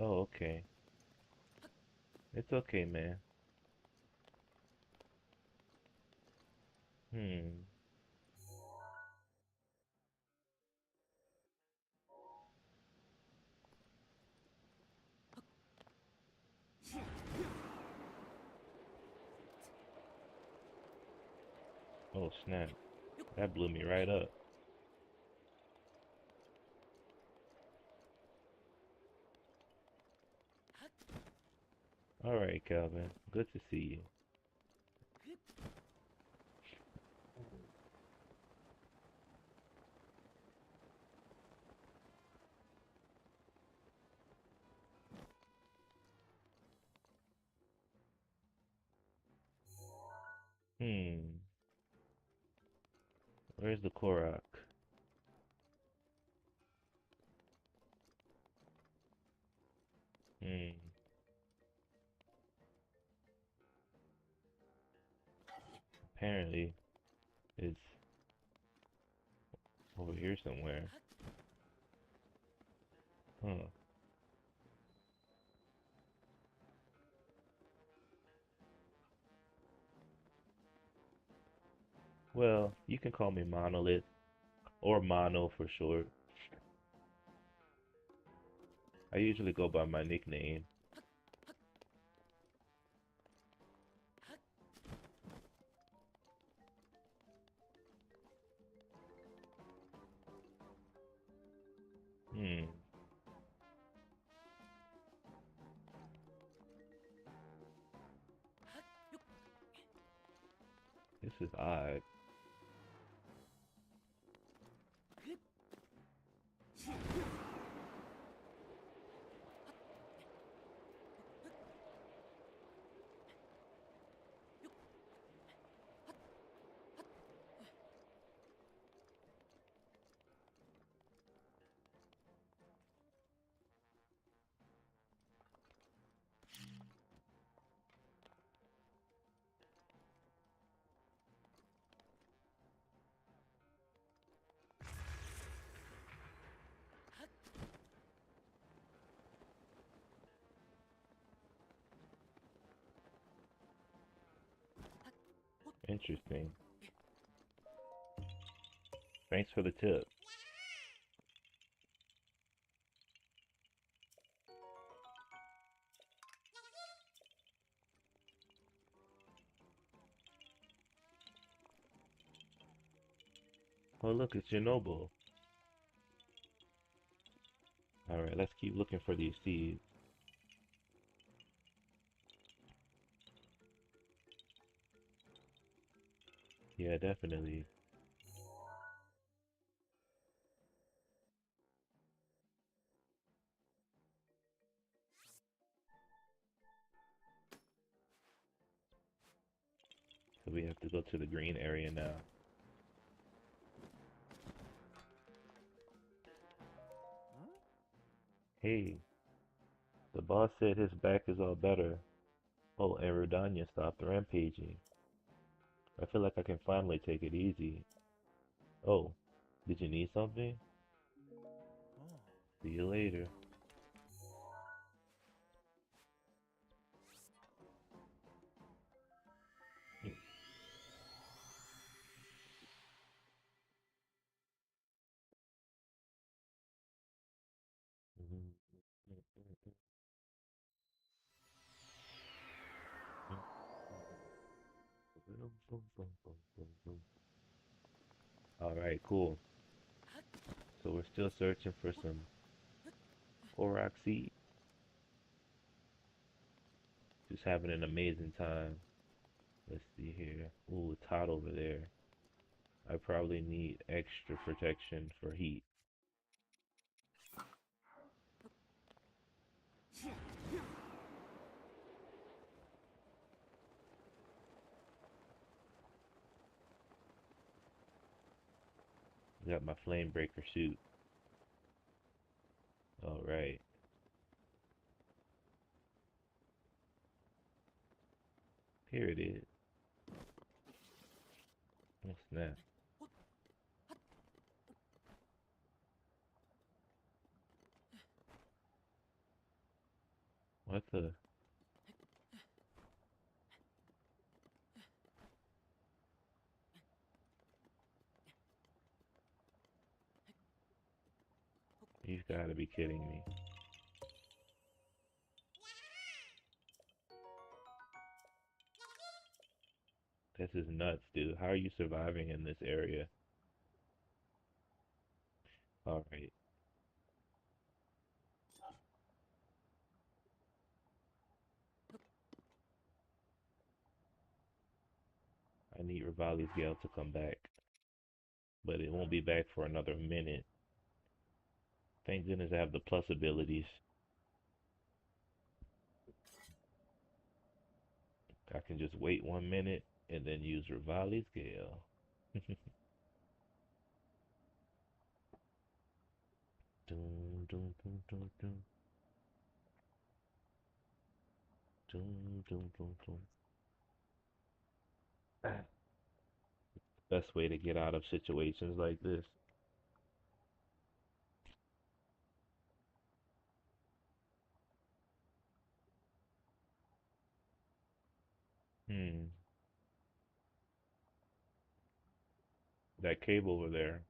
Oh, okay. It's okay, man. Hmm. Oh, snap. That blew me right up. All right, Calvin. Good to see you. Hmm. Where's the Korok? Hmm. Apparently, it's over here somewhere. Huh. Well, you can call me Monolith, or Mono for short. I usually go by my nickname. Hmm. This is odd. Interesting. Thanks for the tip. Oh, look, it's Chernobyl. Alright, let's keep looking for these seeds. Yeah, definitely. So we have to go to the green area now. Hey, the boss said his back is all better. Oh, and Rodanya stopped rampaging. I feel like I can finally take it easy. Oh, did you need something? See you later. Alright, cool. So we're still searching for some Korok seeds. Just having an amazing time. Let's see here. Ooh, it's hot over there. I probably need extra protection for heat. Got my flame breaker suit. Alright. Here it is. Oh snap. What the? You've gotta be kidding me. This is nuts, dude. How are you surviving in this area? Alright. I need Rivali's Gale to come back. But it won't be back for another minute. Thank goodness I have the plus abilities. I can just wait 1 minute and then use Rivali's Gale. Dun, dun, dun, dun, dun. Dun, dun, dun, dun. Best way to get out of situations like this. Hmm. That cave over there.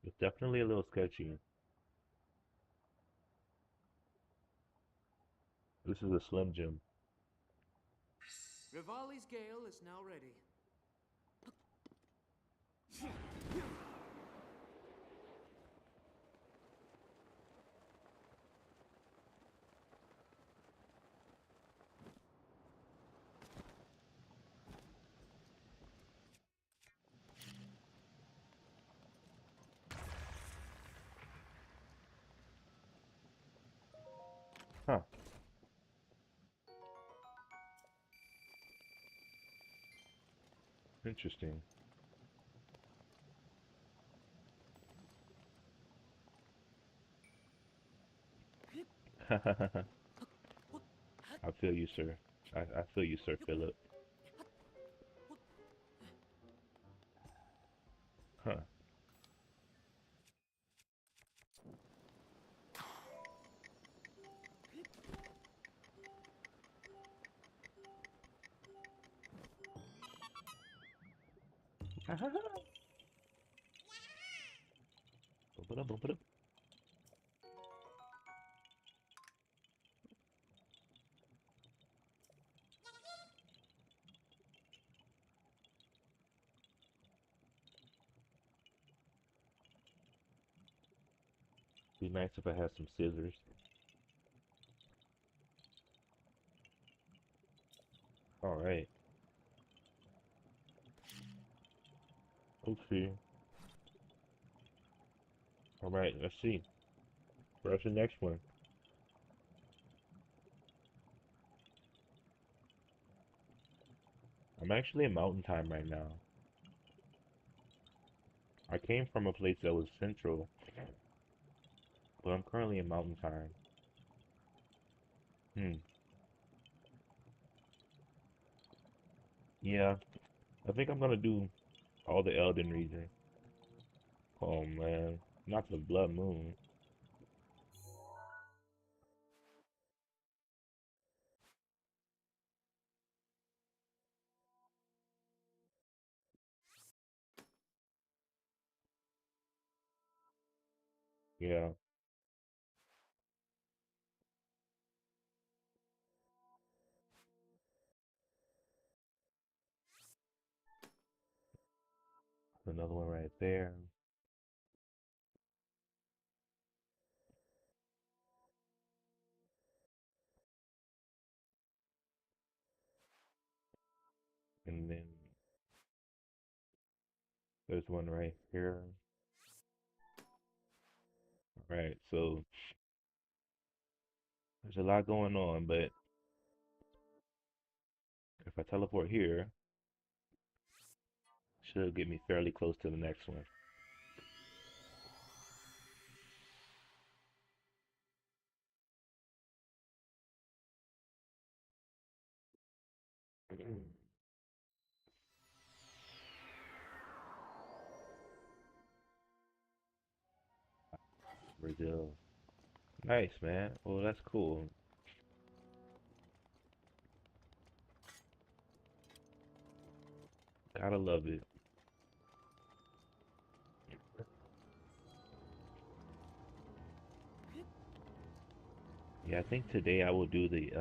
It's definitely a little sketchy. This is a Slim Jim. Rivali's Gale is now ready. Huh. Interesting. I feel you, sir. I feel you, Sir Philip. Huh. Bump it up, bump it up. Be nice if I had some scissors. All right. Okay. All right. Let's see. Where's the next one? I'm actually in mountain time right now. I came from a place that was central, but I'm currently in mountain time. Hmm. Yeah. I think I'm gonna do all the Elden region. Oh man. Not the Blood Moon. Yeah. Another one right there. And then there's one right here. Right. So there's a lot going on, but if I teleport here, should get me fairly close to the next one. Brazil. Nice, man. Well, that's cool. Gotta love it. Yeah, I think today I will do the The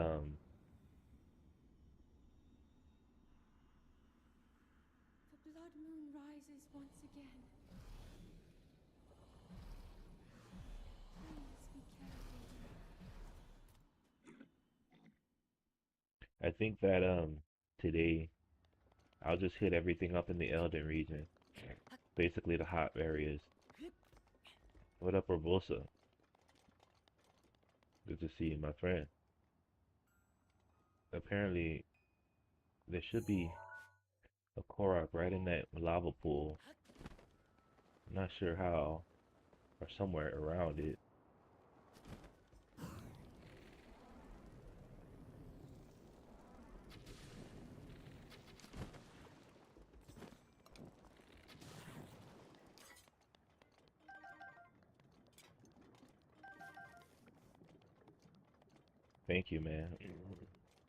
blood moon rises once again. Please be careful. I think that today I'll just hit everything up in the Elden region. Basically the hot areas. What up, Urbosa? Good to see you, my friend. Apparently there should be a Korok right in that lava pool. Not sure how, or somewhere around it. Thank you, man.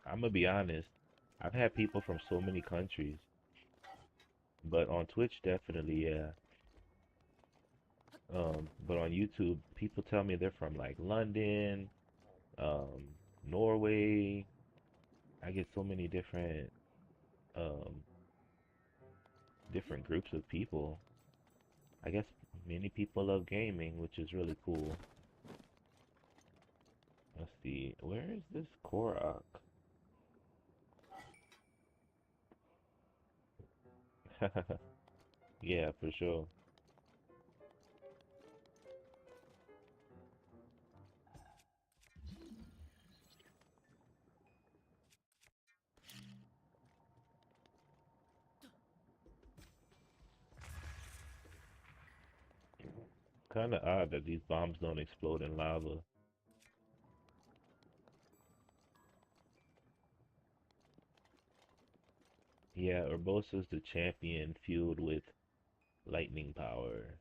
I'm gonna be honest. I've had people from so many countries, but on Twitch, definitely, yeah. But on YouTube, people tell me they're from like London, um, Norway. I get so many um, different groups of people. I guess many people love gaming, which is really cool. Let's see, where is this Korok? Yeah, for sure. Kind of odd that these bombs don't explode in lava. Yeah, Urbosa's the champion fueled with lightning power.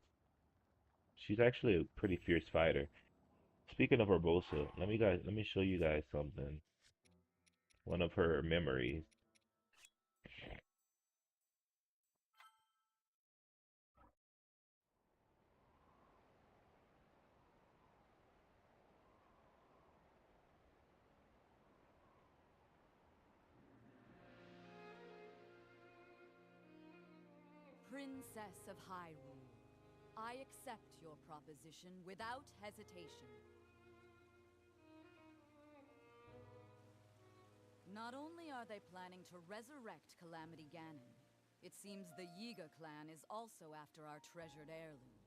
She's actually a pretty fierce fighter. Speaking of Urbosa, let me show you guys something. One of her memories. Princess of Hyrule, I accept your proposition without hesitation. Not only are they planning to resurrect Calamity Ganon, it seems the Yiga clan is also after our treasured heirloom.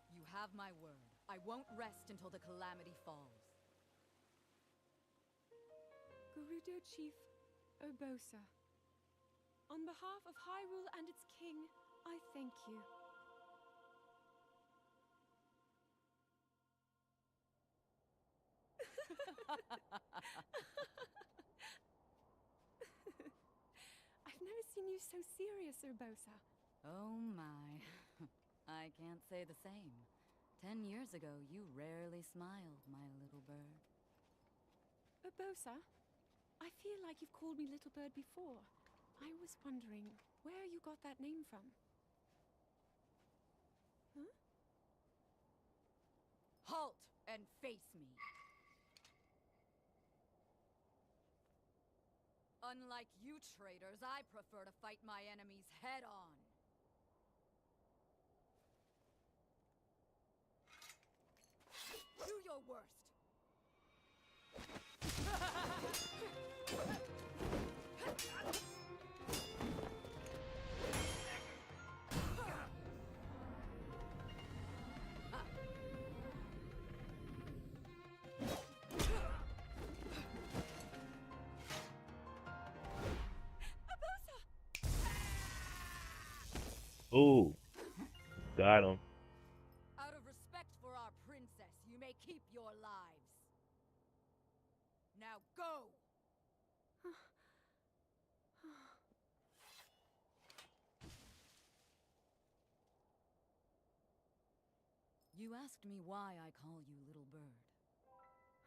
You have my word. I won't rest until the Calamity falls. Gerudo Chief Urbosa, on behalf of Hyrule and its king, I thank you. I've never seen you so serious, Urbosa. Oh my. I can't say the same. 10 years ago, you rarely smiled, my little bird. Urbosa, I feel like you've called me Little Bird before. I was wondering where you got that name from. Huh? Halt and face me! Unlike you traitors, I prefer to fight my enemies head on. Do your worst! Ooh, got him. Out of respect for our princess, you may keep your lives. Now go! You asked me why I call you Little Bird.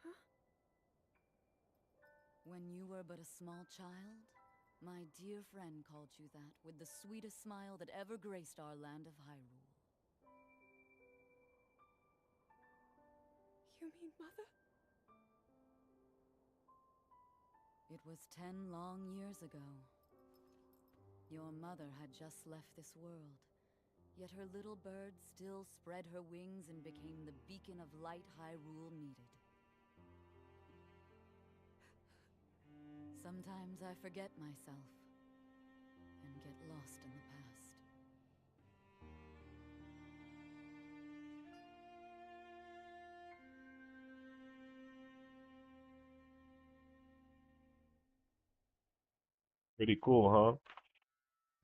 Huh? When you were but a small child, my dear friend called you that with the sweetest smile that ever graced our land of Hyrule. You mean Mother? It was 10 long years ago. Your mother had just left this world, yet her little bird still spread her wings and became the beacon of light Hyrule needed. Sometimes I forget myself and get lost in the past. Pretty cool, huh?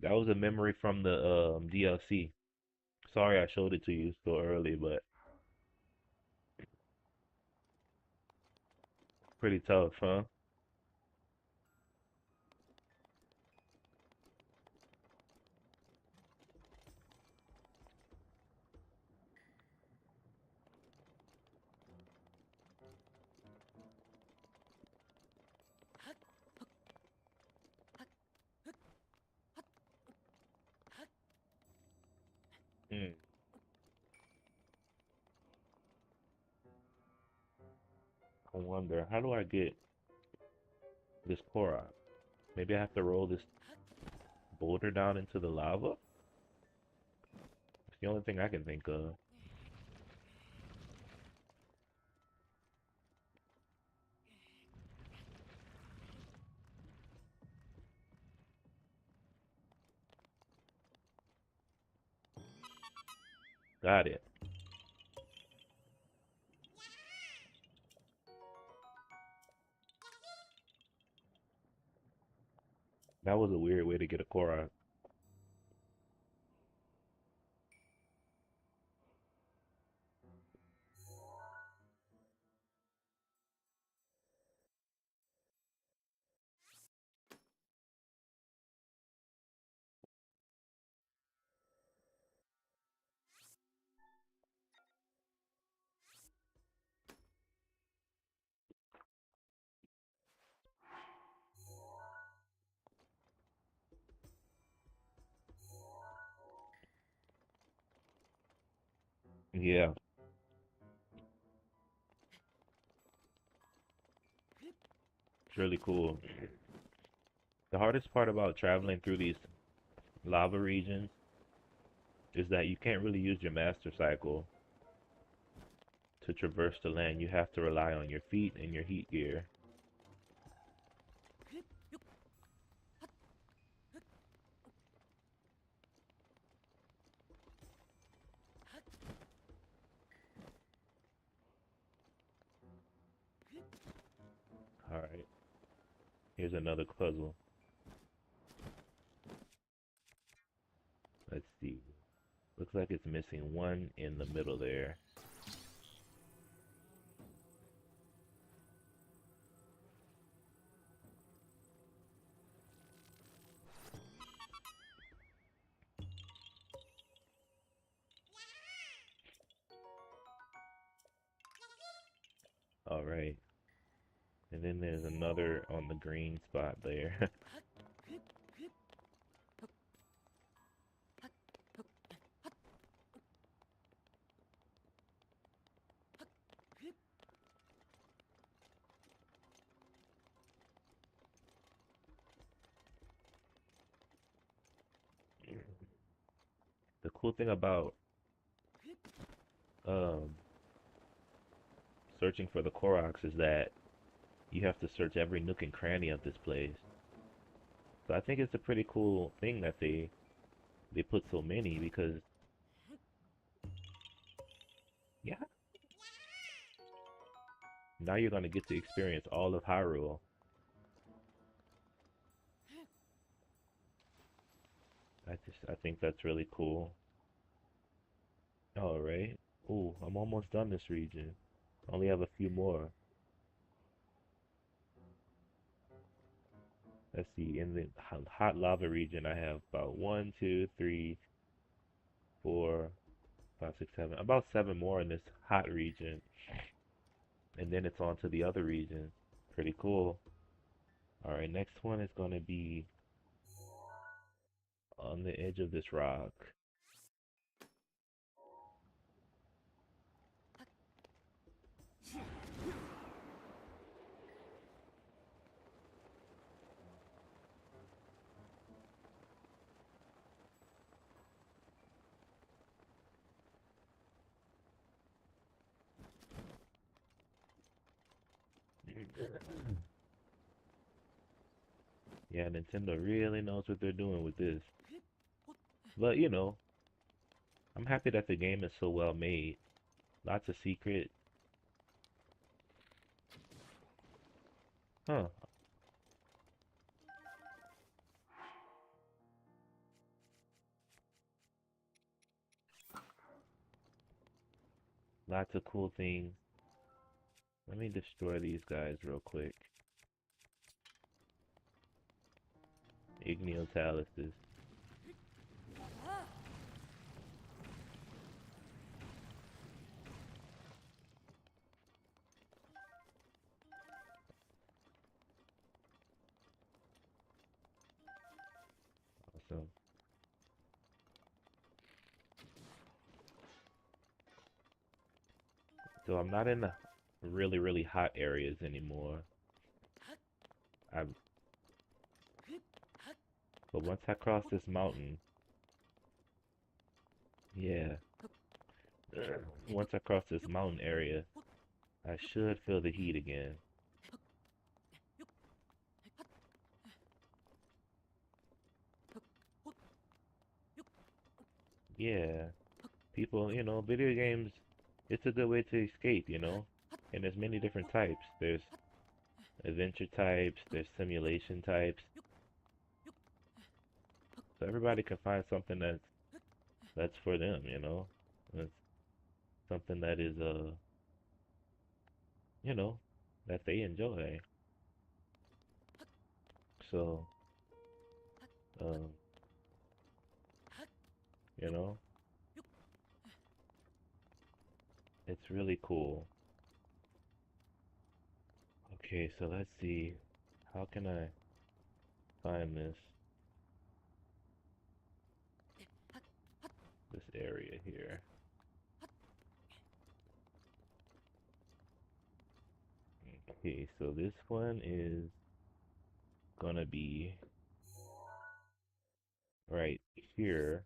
That was a memory from the DLC. Sorry I showed it to you so early, but pretty tough, huh? Hmm. I wonder, how do I get this Korok? Maybe I have to roll this boulder down into the lava? It's the only thing I can think of. Got it. That was a weird way to get a Korok. Yeah, it's really cool. The hardest part about traveling through these lava regions is that you can't really use your master cycle to traverse the land. You have to rely on your feet and your heat gear. Alright, here's another puzzle. Let's see. Looks like it's missing one in the middle there. Alright. And then there's another on the green spot there. The cool thing about um, searching for the Koroks is that you have to search every nook and cranny of this place. So I think it's a pretty cool thing that they put so many because yeah, now you're gonna get to experience all of Hyrule. I think that's really cool. All right. Ooh, I'm almost done this region. Only have a few more. Let's see. In the hot lava region, I have about one, two, three, four, five, six, seven. About seven more in this hot region, and then it's on to the other regions. Pretty cool. All right. Next one is gonna be on the edge of this rock. Yeah, Nintendo really knows what they're doing with this. But you know, I'm happy that the game is so well made. Lots of secret. Huh. Lots of cool things. Let me destroy these guys real quick. Igneo Awesome. So I'm not in the really, really hot areas anymore. I'm, but once I cross this mountain, yeah, once I cross this mountain area, I should feel the heat again. Yeah, people, video games, it's a good way to escape. And there's many different types. There's adventure types, there's simulation types. So everybody can find something that's for them. That's something that is you know, that they enjoy. So, um, you know, it's really cool. Okay, so let's see. How can I find this area here? Okay, so this one is gonna be right here.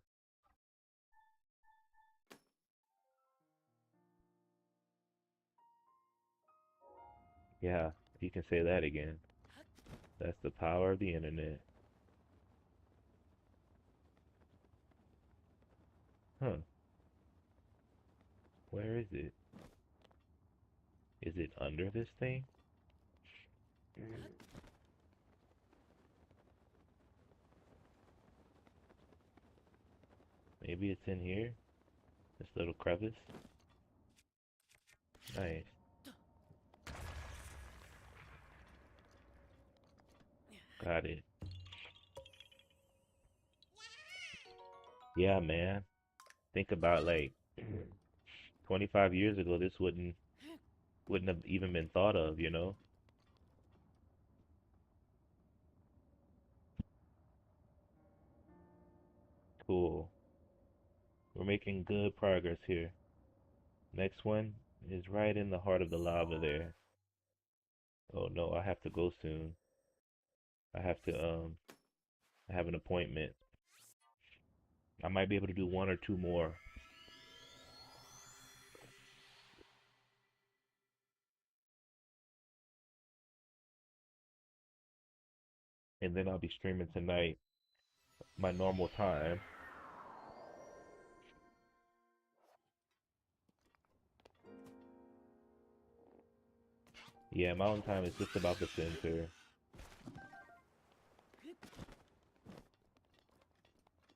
Yeah, you can say that again. That's the power of the internet. Huh, where is it? Is it under this thing? Maybe it's in here? This little crevice? Nice. Got it. Yeah, man. Think about like 25 years ago, this wouldn't have even been thought of, you know? Cool. We're making good progress here. Next one is right in the heart of the lava there. Oh no, I have to go soon. I have to I have an appointment. I might be able to do one or two more. And then I'll be streaming tonight, my normal time. Yeah, mountain time is just about the center.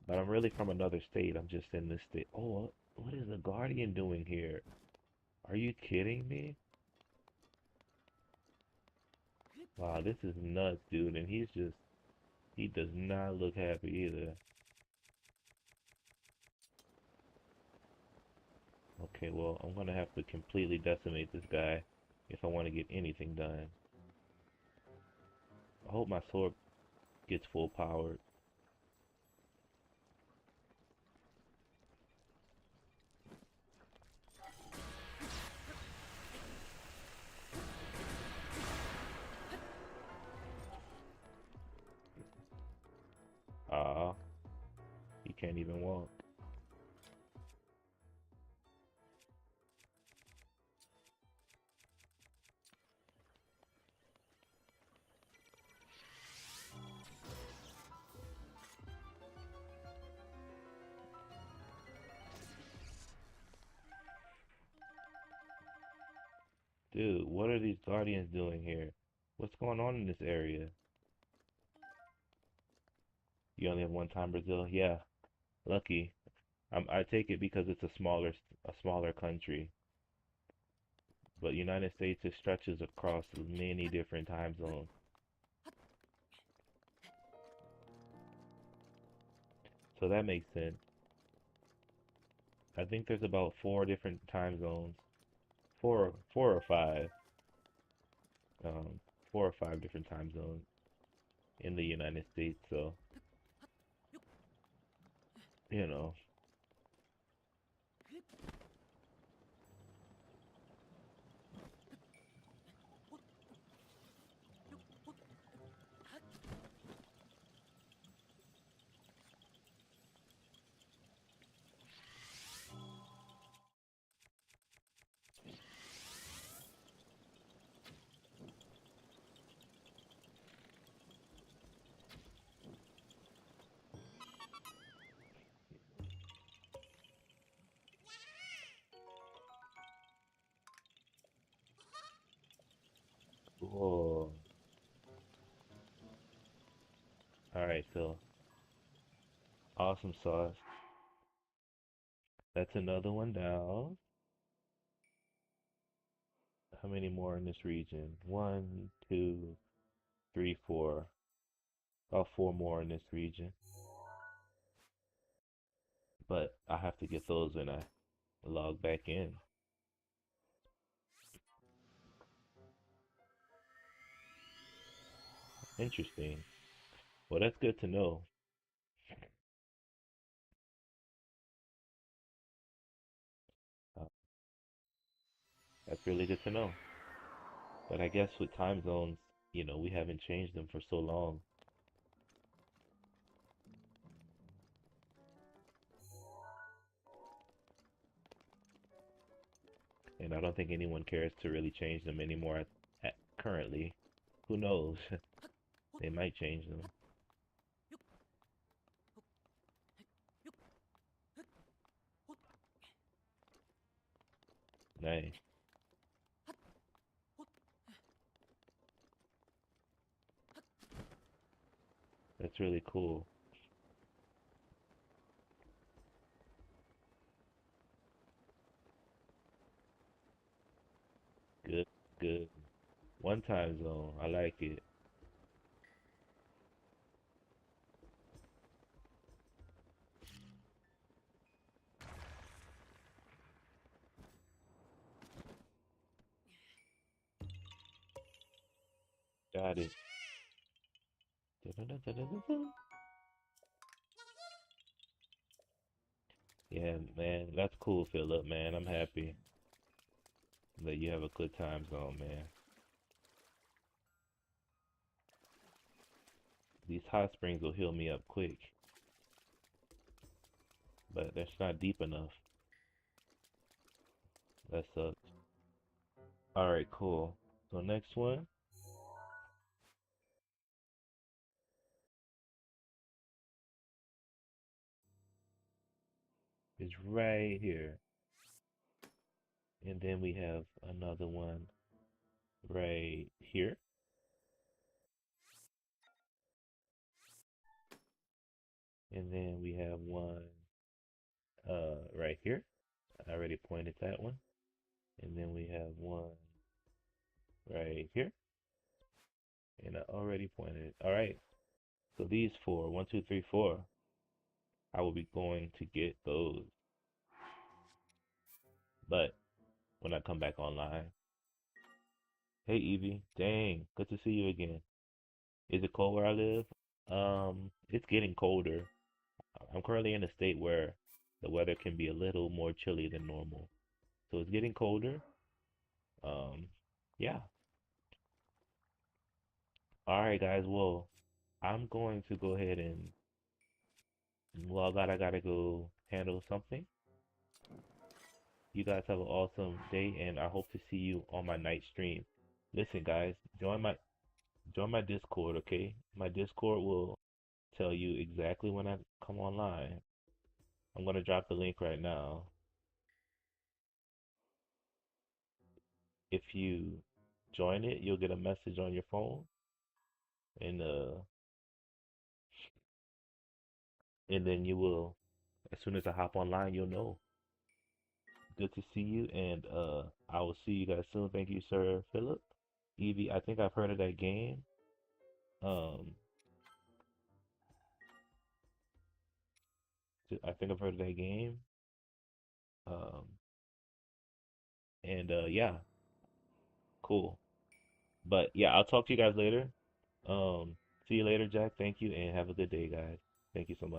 But I'm really from another state. I'm just in this state. Oh, what is the Guardian doing here? Are you kidding me? Wow, this is nuts, dude. And he does not look happy either. Okay, well, I'm gonna have to completely decimate this guy if I want to get anything done. I hope my sword gets full powered. Ah, he can't even walk. Dude, what are these guardians doing here? What's going on in this area? You only have one time, Brazil? Yeah, lucky. I take it because it's a smaller country. But United States it stretches across many different time zones. So that makes sense. I think there's about four different time zones. Four or five. Um, four or five different time zones in the United States. So, you know. Whoa. Alright, so awesome sauce. That's another one down. How many more in this region? One, two, three, four. About four more in this region. But I have to get those when I log back in. Interesting. Well, that's good to know. Uh, that's really good to know. But I guess with time zones, we haven't changed them for so long. and I don't think anyone cares to really change them anymore currently. Who knows? They might change them. Nice. That's really cool. Good, good. One time zone. I like it. Got it. Da-da-da-da-da-da. Yeah, man. That's cool, Philip, man. I'm happy that you have a good time zone, man. These hot springs will heal me up quick, but that's not deep enough. That sucks. Alright, cool. So next one is right here. And then we have another one right here. And then we have one right here. I already pointed that one. And then we have one right here. And I already pointed. Alright. So these four, one, two, three, four, I will be going to get those. But when I come back online. Hey Evie. Dang, good to see you again. Is it cold where I live? It's getting colder. I'm currently in a state where the weather can be a little more chilly than normal. So it's getting colder. Um, yeah. All right, guys. Well, I'm going to go ahead and log out. I gotta go handle something. You guys have an awesome day, and I hope to see you on my night stream. Listen, guys, join my Discord, okay? My Discord will tell you exactly when I come online. I'm gonna drop the link right now. If you join it, you'll get a message on your phone, and then you will, as soon as I hop online, you'll know. Good to see you, and I will see you guys soon. Thank you, Sir Philip. Evie, I think I've heard of that game. Um, I think I've heard of that game. Um, and yeah, cool. But yeah, I'll talk to you guys later. See you later, Jack. Thank you, and have a good day, guys. Thank you so much.